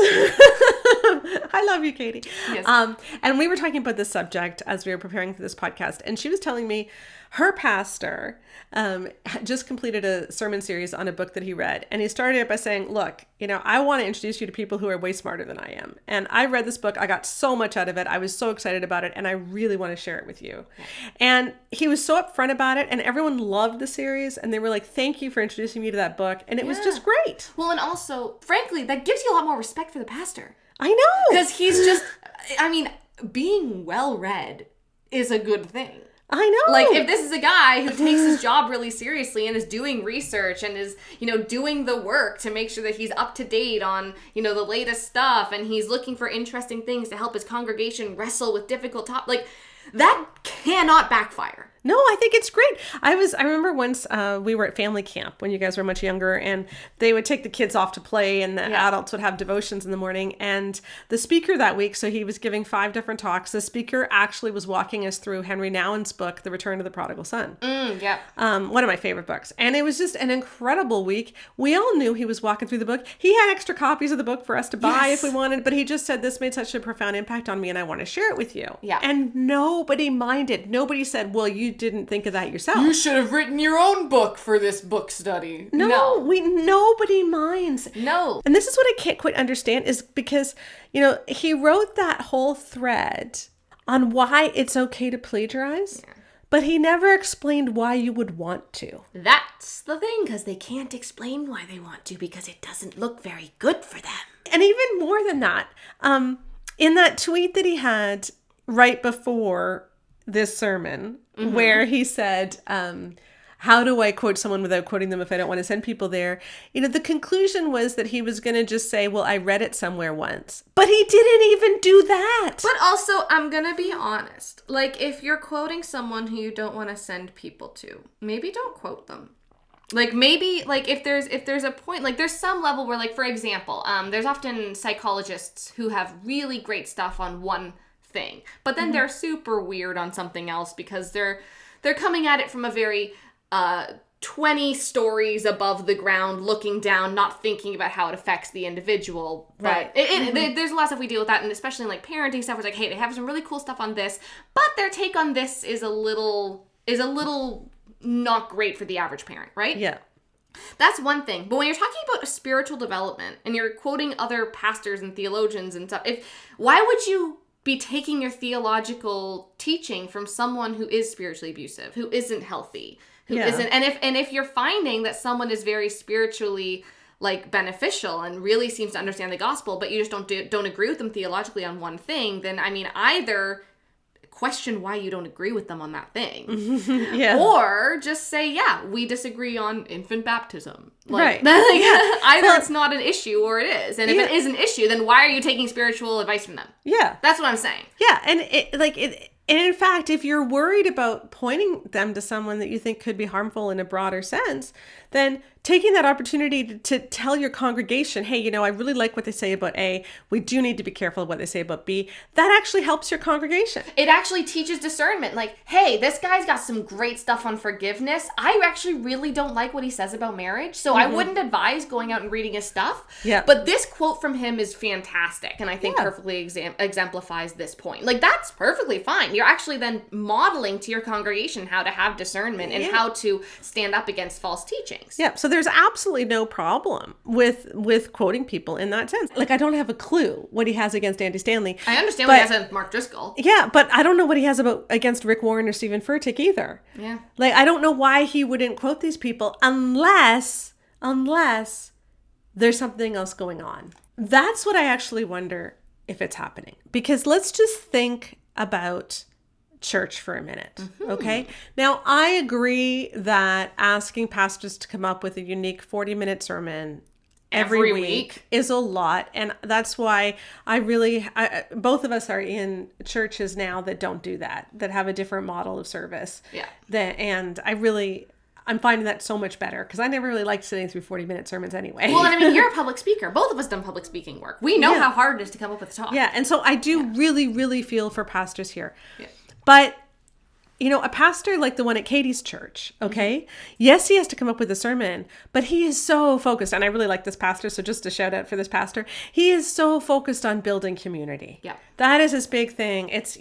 S1: I love you, Katie. Yes. And we were talking about this subject as we were preparing for this podcast, and she was telling me her pastor just completed a sermon series on a book that he read. And he started it by saying, look, I want to introduce you to people who are way smarter than I am. And I read this book. I got so much out of it. I was so excited about it. And I really want to share it with you. Yeah. And he was so upfront about it. And everyone loved the series. And they were like, thank you for introducing me to that book. And it was just great.
S2: Well, and also, frankly, that gives you a lot more respect for the pastor.
S1: I know.
S2: Because he's just, being well-read is a good thing.
S1: I know.
S2: If this is a guy who takes his job really seriously and is doing research and is, doing the work to make sure that he's up to date on, the latest stuff, and he's looking for interesting things to help his congregation wrestle with difficult topics, that cannot backfire.
S1: No, I think it's great. I remember once we were at family camp when you guys were much younger, and they would take the kids off to play, and the adults would have devotions in the morning. And the speaker that week, so he was giving 5 different talks. The speaker actually was walking us through Henry Nouwen's book, The Return of the Prodigal Son. One of my favorite books. And it was just an incredible week. We all knew he was walking through the book. He had extra copies of the book for us to buy if we wanted, but he just said, this made such a profound impact on me, and I want to share it with you.
S2: Yeah.
S1: And nobody minded. Nobody said, well, you didn't think of that yourself.
S2: You should have written your own book for this book study.
S1: Nobody minds.
S2: No.
S1: And this is what I can't quite understand, is because, he wrote that whole thread on why it's okay to plagiarize, but he never explained why you would want to.
S2: That's the thing, because they can't explain why they want to, because it doesn't look very good for them.
S1: And even more than that, in that tweet that he had right before this sermon, where he said, how do I quote someone without quoting them if I don't want to send people there? The conclusion was that he was going to just say, well, I read it somewhere once. But he didn't even do that.
S2: But also, I'm going to be honest. If you're quoting someone who you don't want to send people to, maybe don't quote them. If there's a point, there's some level where, for example, there's often psychologists who have really great stuff on one thing, but then they're super weird on something else because they're coming at it from a very 20 stories above the ground, looking down, not thinking about how it affects the individual. But there's a lot of stuff we deal with that, and especially in parenting stuff, where it's hey, they have some really cool stuff on this, but their take on this is a little not great for the average parent, right?
S1: Yeah.
S2: That's one thing. But when you're talking about spiritual development and you're quoting other pastors and theologians and stuff, why would you be taking your theological teaching from someone who is spiritually abusive, who isn't healthy, who isn't, and if you're finding that someone is very spiritually beneficial and really seems to understand the gospel, but you just don't agree with them theologically on one thing, then either question why you don't agree with them on that thing.
S1: Yeah.
S2: Or just say, yeah, we disagree on infant baptism.
S1: Right.
S2: Either it's not an issue or it is. And if it is an issue, then why are you taking spiritual advice from them?
S1: Yeah.
S2: That's what I'm saying.
S1: Yeah. And in fact, if you're worried about pointing them to someone that you think could be harmful in a broader sense, then taking that opportunity to tell your congregation, hey, I really like what they say about A. We do need to be careful of what they say about B. That actually helps your congregation.
S2: It actually teaches discernment. Like, hey, this guy's got some great stuff on forgiveness. I actually really don't like what he says about marriage, so I wouldn't advise going out and reading his stuff.
S1: Yeah.
S2: But this quote from him is fantastic, and I think perfectly exemplifies this point. Like, that's perfectly fine. You're actually then modeling to your congregation how to have discernment and how to stand up against false teachings.
S1: Yeah. So there's absolutely no problem with quoting people in that sense. Like, I don't have a clue what he has against Andy Stanley.
S2: I understand what he has against Mark Driscoll.
S1: Yeah, but I don't know what he has against Rick Warren or Stephen Furtick either.
S2: Yeah.
S1: Like, I don't know why he wouldn't quote these people unless there's something else going on. That's what I actually wonder if it's happening. Because let's just think about church for a minute. Okay. Now, I agree that asking pastors to come up with a unique 40-minute sermon every week is a lot. And that's why both of us are in churches now that don't do that have a different model of service.
S2: Yeah.
S1: And I'm finding that so much better because I never really liked sitting through 40-minute sermons anyway.
S2: Well, and I mean, you're a public speaker. Both of us done public speaking work. We know how hard it is to come up with a talk.
S1: Yeah. And so I do really, really feel for pastors here.
S2: Yeah.
S1: But a pastor like the one at Katie's church, okay? Yes, he has to come up with a sermon, but he is so focused. And I really like this pastor, so just a shout out for this pastor. He is so focused on building community.
S2: Yeah.
S1: That is his big thing. It's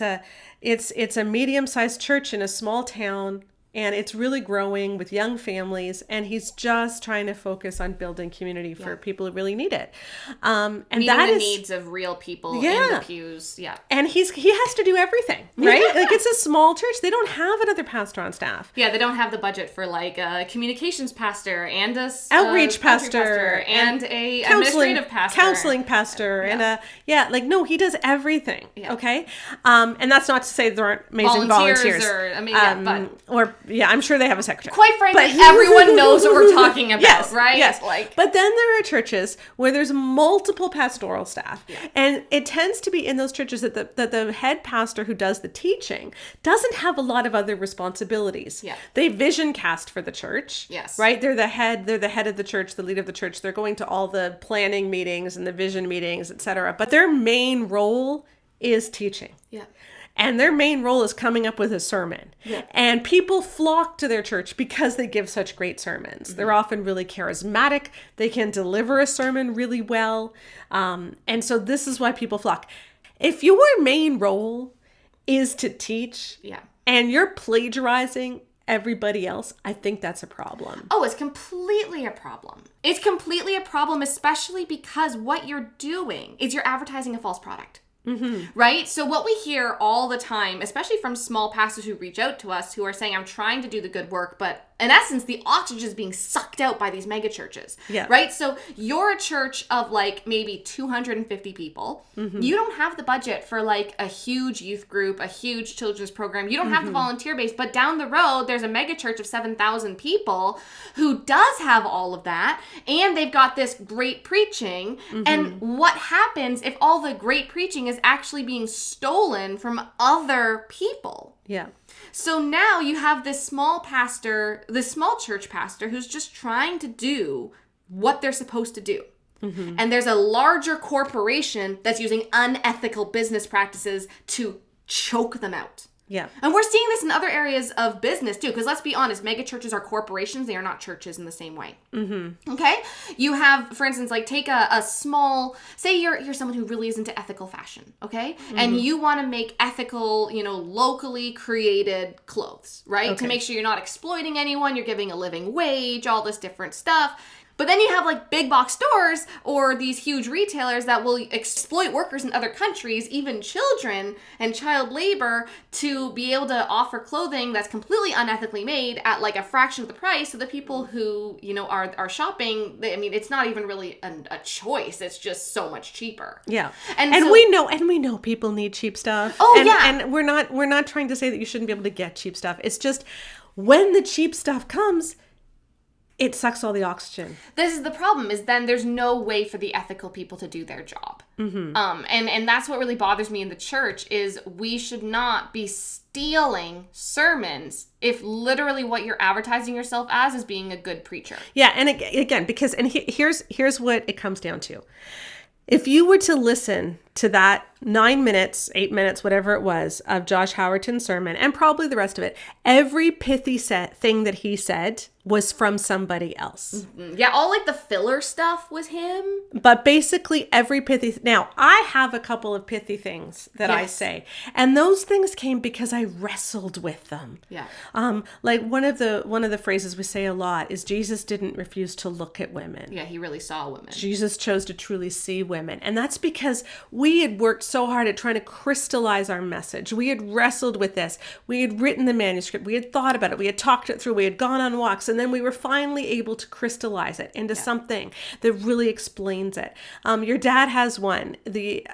S1: a medium-sized church in a small town, and it's really growing with young families, and he's just trying to focus on building community for people who really need it. And
S2: meeting
S1: that
S2: the needs of real people in the pews. Yeah.
S1: And he has to do everything, right? Like, it's a small church. They don't have another pastor on staff.
S2: Yeah, they don't have the budget for like a communications pastor and a
S1: outreach pastor
S2: and a administrative pastor.
S1: Counseling pastor and no, he does everything. Yeah. Okay. And that's not to say there aren't amazing volunteers. I'm sure they have a secretary.
S2: Quite frankly, everyone knows what we're talking about, right?
S1: Yes. But then there are churches where there's multiple pastoral staff. Yeah. And it tends to be in those churches that the head pastor who does the teaching doesn't have a lot of other responsibilities.
S2: Yeah.
S1: They vision cast for the church.
S2: Yes.
S1: Right? They're the head of the church, the leader of the church. They're going to all the planning meetings and the vision meetings, etc. But their main role is teaching.
S2: Yeah.
S1: And their main role is coming up with a sermon. Yeah. And people flock to their church because they give such great sermons. They're often really charismatic. They can deliver a sermon really well. And so this is why people flock. If your main role is to teach and you're plagiarizing everybody else, I think that's a problem.
S2: Oh, it's completely a problem. It's completely a problem, especially because what you're doing is you're advertising a false product. Mm-hmm. Right? So what we hear all the time, especially from small pastors who reach out to us, who are saying, I'm trying to do the good work, but in essence, the oxygen is being sucked out by these mega churches. Yeah. Right? So you're a church of like maybe 250 people. Mm-hmm. You don't have the budget for like a huge youth group, a huge children's program. You don't have the volunteer base, but down the road, there's a mega church of 7,000 people who does have all of that. And they've got this great preaching. Mm-hmm. And what happens if all the great preaching is actually being stolen from other people?
S1: Yeah.
S2: So now you have this small church pastor who's just trying to do what they're supposed to do. Mm-hmm. And there's a larger corporation that's using unethical business practices to choke them out.
S1: Yeah.
S2: And we're seeing this in other areas of business too, because let's be honest, mega churches are corporations. They are not churches in the same way. Mm-hmm. Okay? You have, for instance, like take a small, say you're someone who really is into ethical fashion, okay? Mm-hmm. And you want to make ethical, locally created clothes, right? Okay. To make sure you're not exploiting anyone, you're giving a living wage, all this different stuff. But then you have like big box stores or these huge retailers that will exploit workers in other countries, even children and child labor, to be able to offer clothing that's completely unethically made at like a fraction of the price. So the people who, you know, are shopping, it's not even really a choice. It's just so much cheaper.
S1: Yeah.
S2: And
S1: so, we know people need cheap stuff. And we're not trying to say that you shouldn't be able to get cheap stuff. It's just when the cheap stuff comes, it sucks all the oxygen.
S2: This is the problem, is then there's no way for the ethical people to do their job. Mm-hmm. And that's what really bothers me in the church, is we should not be stealing sermons if literally what you're advertising yourself as is being a good preacher.
S1: Yeah, and again, because, and here's what it comes down to. If you were to listen to that 9 minutes, 8 minutes, whatever it was, of Josh Howerton's sermon, and probably the rest of it, every pithy thing that he said was from somebody else.
S2: Mm-hmm. Yeah, all like the filler stuff was him.
S1: But basically every pithy... Now, I have a couple of pithy things that I say. And those things came because I wrestled with them.
S2: Yeah.
S1: Like one of the phrases we say a lot is Jesus didn't refuse to look at women.
S2: Yeah, he really saw women.
S1: Jesus chose to truly see women. And that's because we had worked so hard at trying to crystallize our message. We had wrestled with this. We had written the manuscript. We had thought about it. We had talked it through. We had gone on walks. And then we were finally able to crystallize it into something that really explains it. Your dad has one. The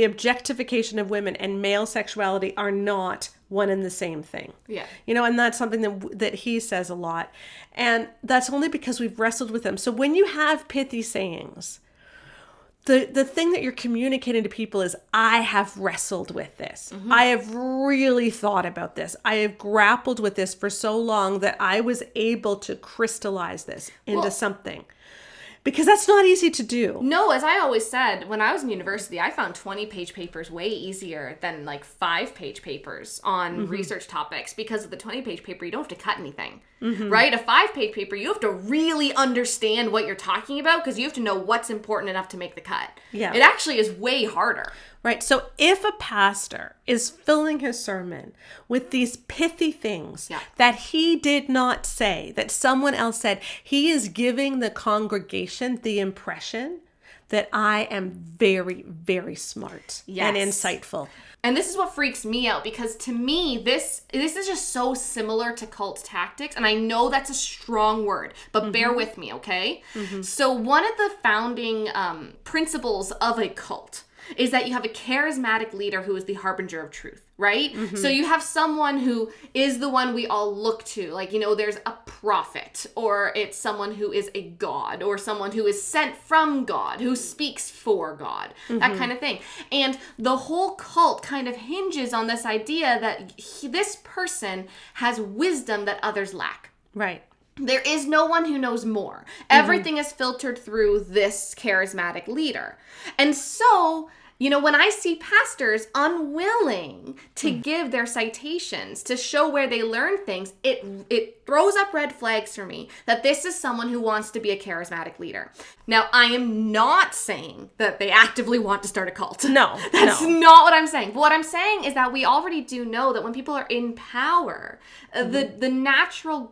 S1: objectification of women and male sexuality are not one and the same thing.
S2: Yeah.
S1: You know, and that's something that he says a lot. And that's only because we've wrestled with them. So when you have pithy sayings, the thing that you're communicating to people is, I have wrestled with this. Mm-hmm. I have really thought about this. I have grappled with this for so long that I was able to crystallize this into something. Because that's not easy to do.
S2: No, as I always said, when I was in university, I found 20-page papers way easier than like 5-page papers on research topics, because of the 20-page paper, you don't have to cut anything, right? A 5-page paper, you have to really understand what you're talking about, because you have to know what's important enough to make the cut.
S1: Yeah.
S2: It actually is way harder.
S1: Right. So if a pastor is filling his sermon with these pithy things that he did not say, that someone else said, he is giving the congregation the impression that I am very, very smart and insightful.
S2: And this is what freaks me out, because to me, this is just so similar to cult tactics. And I know that's a strong word, but bear with me, okay? So one of the founding principles of a cult is that you have a charismatic leader who is the harbinger of truth, right? So you have someone who is the one we all look to. Like, you know, there's a prophet, or it's someone who is a god, or someone who is sent from God, who speaks for God, that kind of thing. And the whole cult kind of hinges on this idea that this person has wisdom that others lack.
S1: Right.
S2: There is no one who knows more. Everything is filtered through this charismatic leader. And so, you know, when I see pastors unwilling to give their citations, to show where they learn things, it throws up red flags for me that this is someone who wants to be a charismatic leader. Now, I am not saying that they actively want to start a cult.
S1: No.
S2: That's not what I'm saying. But what I'm saying is that we already do know that when people are in power, the natural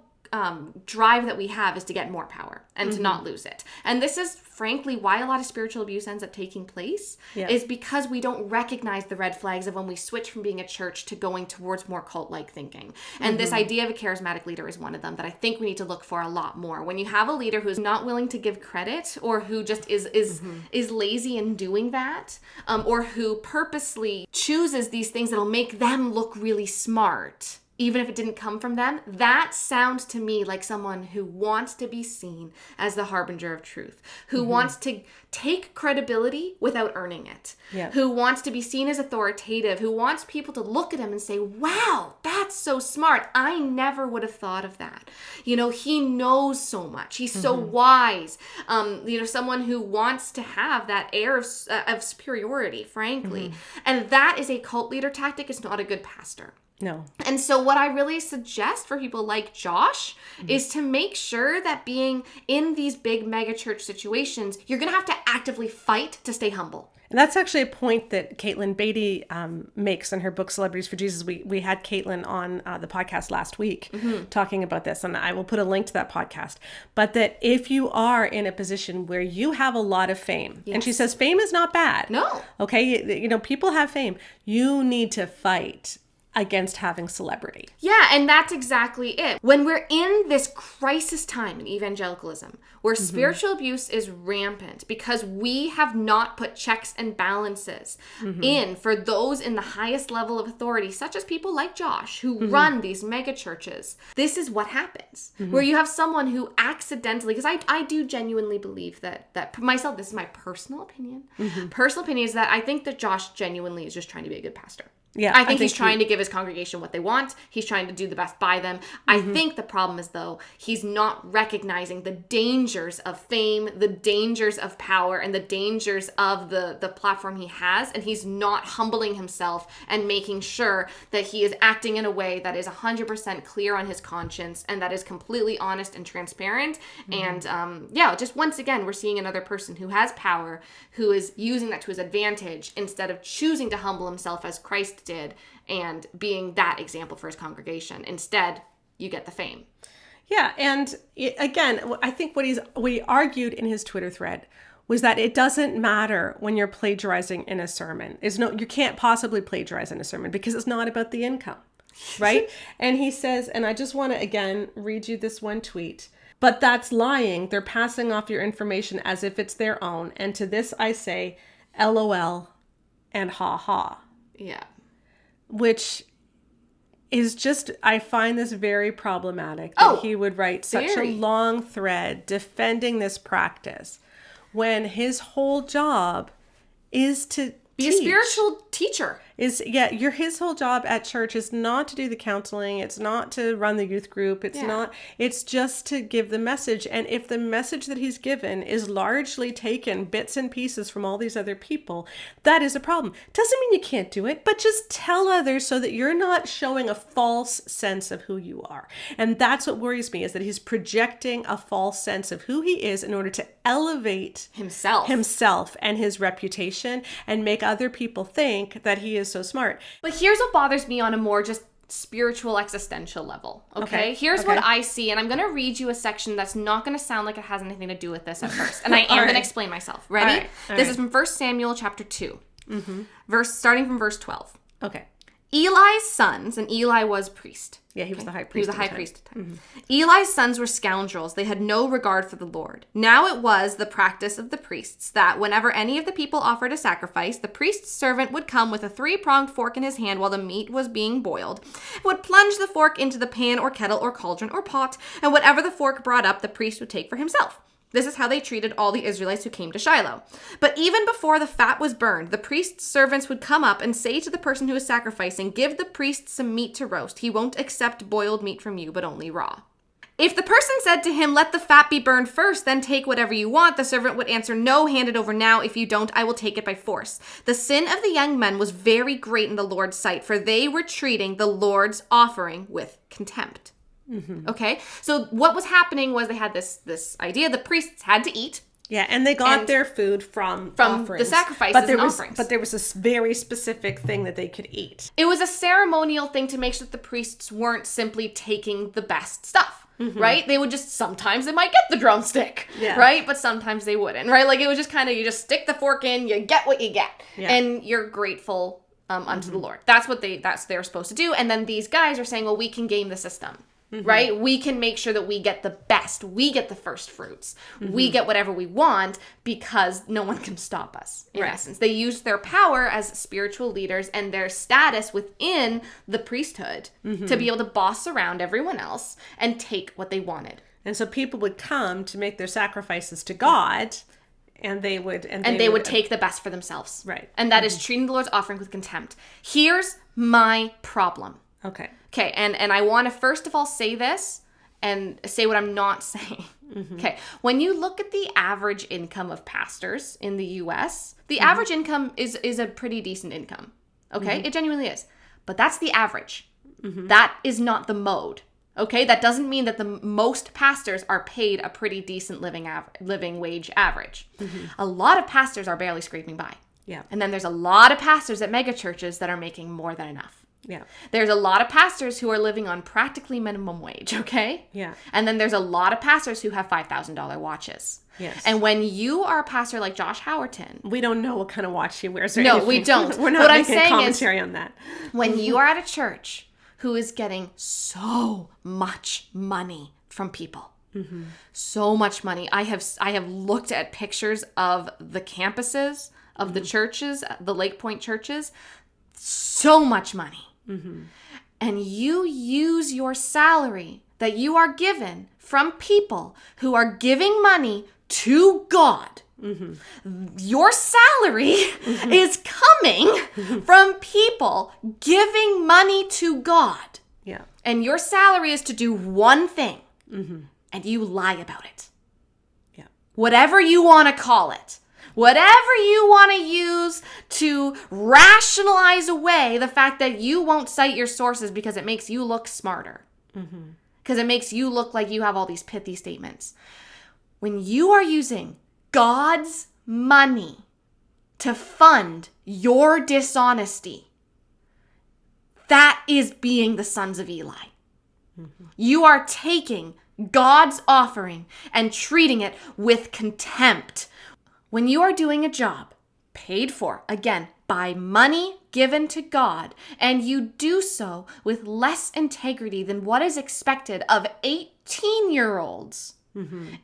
S2: drive that we have is to get more power and to not lose it. And this is frankly why a lot of spiritual abuse ends up taking place, is because we don't recognize the red flags of when we switch from being a church to going towards more cult-like thinking. And this idea of a charismatic leader is one of them that I think we need to look for a lot more. When you have a leader who's not willing to give credit, or who just is lazy in doing that, or who purposely chooses these things that'll make them look really smart, even if it didn't come from them, that sounds to me like someone who wants to be seen as the harbinger of truth, who wants to take credibility without earning it, who wants to be seen as authoritative, who wants people to look at him and say, wow, that's so smart. I never would have thought of that. You know, he knows so much. He's so wise. You know, someone who wants to have that air of superiority, frankly. And that is a cult leader tactic. It's not a good pastor.
S1: No.
S2: And so what I really suggest for people like Josh is to make sure that being in these big mega church situations, you're going to have to actively fight to stay humble.
S1: And that's actually a point that Katelyn Beaty makes in her book, Celebrities for Jesus. We had Katelyn on the podcast last week talking about this, and I will put a link to that podcast. But that if you are in a position where you have a lot of fame, and she says fame is not bad.
S2: No.
S1: Okay, you know, people have fame. You need to fight against having celebrity.
S2: Yeah, and that's exactly it. When we're in this crisis time in evangelicalism, where spiritual abuse is rampant because we have not put checks and balances in for those in the highest level of authority, such as people like Josh, who run these mega churches, this is what happens. Where you have someone who accidentally, because I do genuinely believe that myself, this is my personal opinion, is that I think that Josh genuinely is just trying to be a good pastor.
S1: Yeah,
S2: I think he's trying to give his congregation what they want. He's trying to do the best by them. I think the problem is, though, he's not recognizing the dangers of fame, the dangers of power, and the dangers of the platform he has. And he's not humbling himself and making sure that he is acting in a way that is 100% clear on his conscience and that is completely honest and transparent. And just once again, we're seeing another person who has power, who is using that to his advantage instead of choosing to humble himself as Christ did and being that example for his congregation. Instead, you get the fame.
S1: Yeah, and again, I think what he argued in his Twitter thread was that it doesn't matter when you're plagiarizing in a sermon. You can't possibly plagiarize in a sermon because it's not about the income, right? And he says, and I just want to again read you this one tweet. But that's lying. They're passing off your information as if it's their own. And to this I say, LOL and ha ha.
S2: Yeah.
S1: Which is just, I find this very problematic that he would write such a long thread defending this practice when his whole job is to
S2: be a spiritual teacher.
S1: His whole job at church is not to do the counseling. It's not to run the youth group. It's just to give the message. And if the message that he's given is largely taken bits and pieces from all these other people, that is a problem. Doesn't mean you can't do it, but just tell others so that you're not showing a false sense of who you are. And that's what worries me, is that he's projecting a false sense of who he is in order to elevate himself and his reputation and make other people think that he is so smart.
S2: But here's what bothers me on a more just spiritual existential level. Okay. Here's what I see, and I'm going to read you a section that's not going to sound like it has anything to do with this at first. And I am going to explain myself. Ready? This is from 1 Samuel chapter 2, starting from verse 12.
S1: Okay.
S2: Eli's sons, and Eli was priest.
S1: Yeah, he was the high priest.
S2: He was the high priest at the time. Eli's sons were scoundrels. They had no regard for the Lord. Now it was the practice of the priests that whenever any of the people offered a sacrifice, the priest's servant would come with a 3-pronged fork in his hand while the meat was being boiled, would plunge the fork into the pan or kettle or cauldron or pot, and whatever the fork brought up, the priest would take for himself. This is how they treated all the Israelites who came to Shiloh. But even before the fat was burned, the priest's servants would come up and say to the person who is sacrificing, "Give the priest some meat to roast. He won't accept boiled meat from you, but only raw." If the person said to him, "Let the fat be burned first, then take whatever you want," the servant would answer, "No, hand it over now. If you don't, I will take it by force." The sin of the young men was very great in the Lord's sight, for they were treating the Lord's offering with contempt. Okay, so what was happening was they had this idea the priests had to eat.
S1: Yeah, and they got their food from
S2: the sacrifices and offerings.
S1: But there was this very specific thing that they could eat.
S2: It was a ceremonial thing to make sure that the priests weren't simply taking the best stuff, right? They would sometimes they might get the drumstick, right? But sometimes they wouldn't, right? Like it was just kind of, you just stick the fork in, you get what you get, and you're grateful unto the Lord. That's what they're supposed to do. And then these guys are saying, well, we can game the system. Right? We can make sure that we get the best. We get the first fruits. We get whatever we want because no one can stop us, in essence. They use their power as spiritual leaders and their status within the priesthood to be able to boss around everyone else and take what they wanted.
S1: And so people would come to make their sacrifices to God, and they would
S2: take the best for themselves.
S1: Right.
S2: And that is treating the Lord's offering with contempt. Here's my problem.
S1: Okay,
S2: and I want to first of all say this and say what I'm not saying. Okay, when you look at the average income of pastors in the U.S., the average income is a pretty decent income. Okay, it genuinely is. But that's the average. That is not the mode. Okay, that doesn't mean that the most pastors are paid a pretty decent living wage average. A lot of pastors are barely scraping by.
S1: Yeah.
S2: And then there's a lot of pastors at mega churches that are making more than enough.
S1: Yeah.
S2: There's a lot of pastors who are living on practically minimum wage, okay?
S1: Yeah.
S2: And then there's a lot of pastors who have $5,000 watches.
S1: Yes.
S2: And when you are a pastor like Josh Howerton...
S1: We don't know what kind of watch he wears. Or
S2: no,
S1: anything.
S2: we don't.
S1: We're not
S2: what
S1: making
S2: I'm saying
S1: commentary on that.
S2: When you are at a church who is getting so much money from people, so much money. I have looked at pictures of the campuses of the churches, the Lake Point churches, so much money. And you use your salary that you are given from people who are giving money to God. Your salary is coming from people giving money to God.
S1: Yeah.
S2: And your salary is to do one thing. And you lie about it.
S1: Yeah.
S2: Whatever you want to call it. Whatever you want to use to rationalize away the fact that you won't cite your sources because it makes you look smarter. Because it makes you look like you have all these pithy statements. When you are using God's money to fund your dishonesty, that is being the sons of Eli. You are taking God's offering and treating it with contempt. When you are doing a job paid for, again, by money given to God, and you do so with less integrity than what is expected of 18-year-olds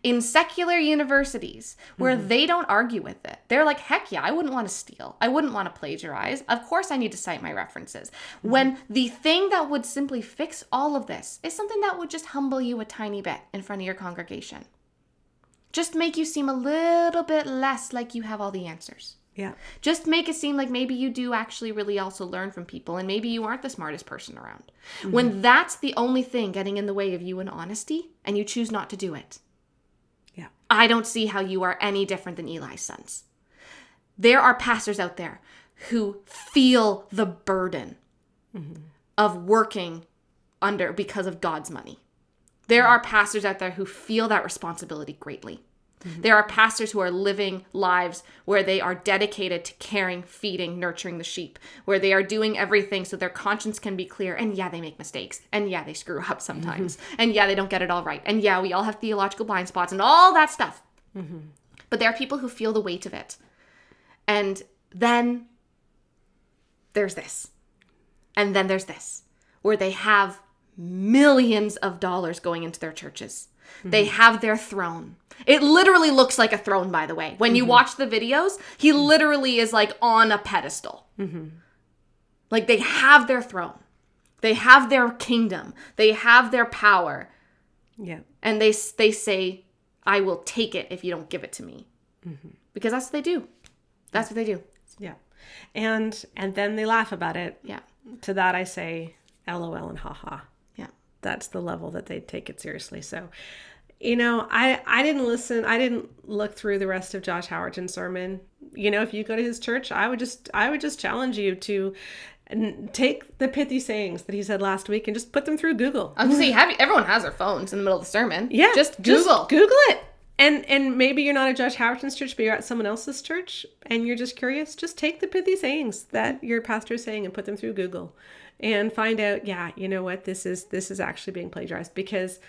S2: in secular universities where they don't argue with it. They're like, heck yeah, I wouldn't want to steal. I wouldn't want to plagiarize. Of course I need to cite my references. When the thing that would simply fix all of this is something that would just humble you a tiny bit in front of your congregation. Just make you seem a little bit less like you have all the answers.
S1: Yeah.
S2: Just make it seem like maybe you do actually really also learn from people and maybe you aren't the smartest person around. When that's the only thing getting in the way of you in honesty and you choose not to do it.
S1: Yeah.
S2: I don't see how you are any different than Eli's sons. There are pastors out there who feel the burden of working because of God's money. There are pastors out there who feel that responsibility greatly. There are pastors who are living lives where they are dedicated to caring, feeding, nurturing the sheep, where they are doing everything so their conscience can be clear. And yeah, they make mistakes. And yeah, they screw up sometimes. And yeah, they don't get it all right. And yeah, we all have theological blind spots and all that stuff. But there are people who feel the weight of it. And then there's this. And then there's this, where they have millions of dollars going into their churches. They have their throne. It literally looks like a throne, by the way. When you watch the videos, he literally is like on a pedestal. Like they have their throne. They have their kingdom. They have their power.
S1: Yeah.
S2: And they say, I will take it if you don't give it to me. Because that's what they do. That's what they do.
S1: Yeah. And then they laugh about it.
S2: Yeah.
S1: To that I say, LOL and haha.
S2: Yeah.
S1: That's the level that they take it seriously. So, you know, I didn't look through the rest of Josh Howerton's sermon. You know, if you go to his church, I would just challenge you to take the pithy sayings that he said last week and just put them through Google.
S2: I was going to say, everyone has their phones in the middle of the sermon.
S1: Yeah.
S2: Just Google
S1: it. And maybe you're not at Josh Howerton's church, but you're at someone else's church and you're just curious. Just take the pithy sayings that your pastor is saying and put them through Google and find out, yeah, you know what, this is actually being plagiarized, because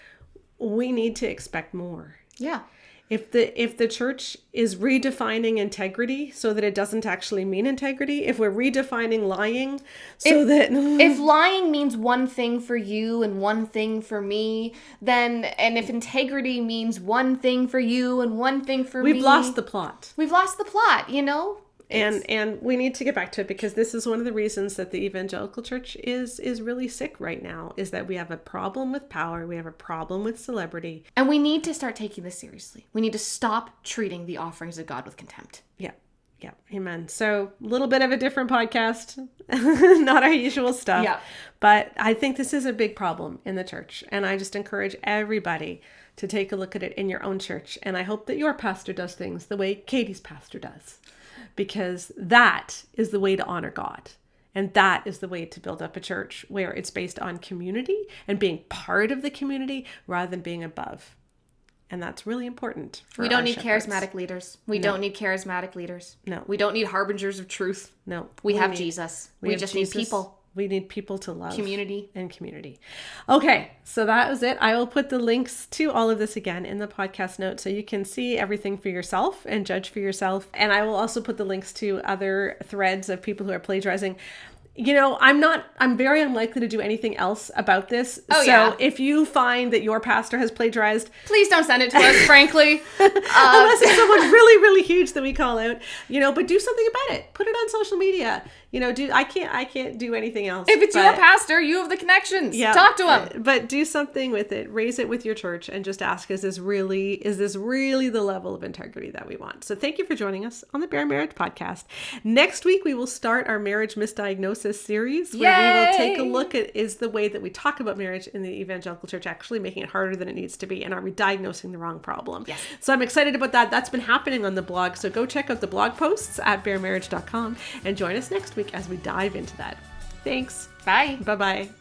S1: we need to expect more.
S2: Yeah.
S1: If the church is redefining integrity so that it doesn't actually mean integrity, if we're redefining lying
S2: if lying means one thing for you and one thing for me, then, and if integrity means one thing for you and one thing for me,
S1: we've lost the plot.
S2: We've lost the plot, you know?
S1: And we need to get back to it, because this is one of the reasons that the evangelical church is really sick right now, is that we have a problem with power. We have a problem with celebrity.
S2: And we need to start taking this seriously. We need to stop treating the offerings of God with contempt.
S1: Yeah. Yeah. Amen. So a little bit of a different podcast, not our usual stuff.
S2: Yeah.
S1: But I think this is a big problem in the church. And I just encourage everybody to take a look at it in your own church. And I hope that your pastor does things the way Katie's pastor does. Because that is the way to honor God. And that is the way to build up a church where it's based on community and being part of the community rather than being above. And that's really important.
S2: We don't need charismatic leaders. We don't need charismatic leaders.
S1: No.
S2: We don't need harbingers of truth.
S1: No.
S2: We have Jesus. We just need people.
S1: We need people to love.
S2: Community.
S1: And community. Okay, so that was it. I will put the links to all of this again in the podcast notes so you can see everything for yourself and judge for yourself. And I will also put the links to other threads of people who are plagiarizing. You know, I'm very unlikely to do anything else about this. So if you find that your pastor has plagiarized,
S2: please don't send it to us, frankly.
S1: Unless it's someone really, really huge that we call out, but do something about it. Put it on social media. I can't do anything else.
S2: If it's your pastor, you have the connections. Yeah, talk to him.
S1: But do something with it. Raise it with your church and just ask, is this really the level of integrity that we want? So thank you for joining us on the Bare Marriage Podcast. Next week, we will start our marriage misdiagnosis series where we will take a look at, is the way that we talk about marriage in the evangelical church actually making it harder than it needs to be? And are we diagnosing the wrong problem?
S2: Yes.
S1: So I'm excited about that. That's been happening on the blog. So go check out the blog posts at baremarriage.com and join us next week as we dive into that. Thanks.
S2: Bye.
S1: Bye-bye.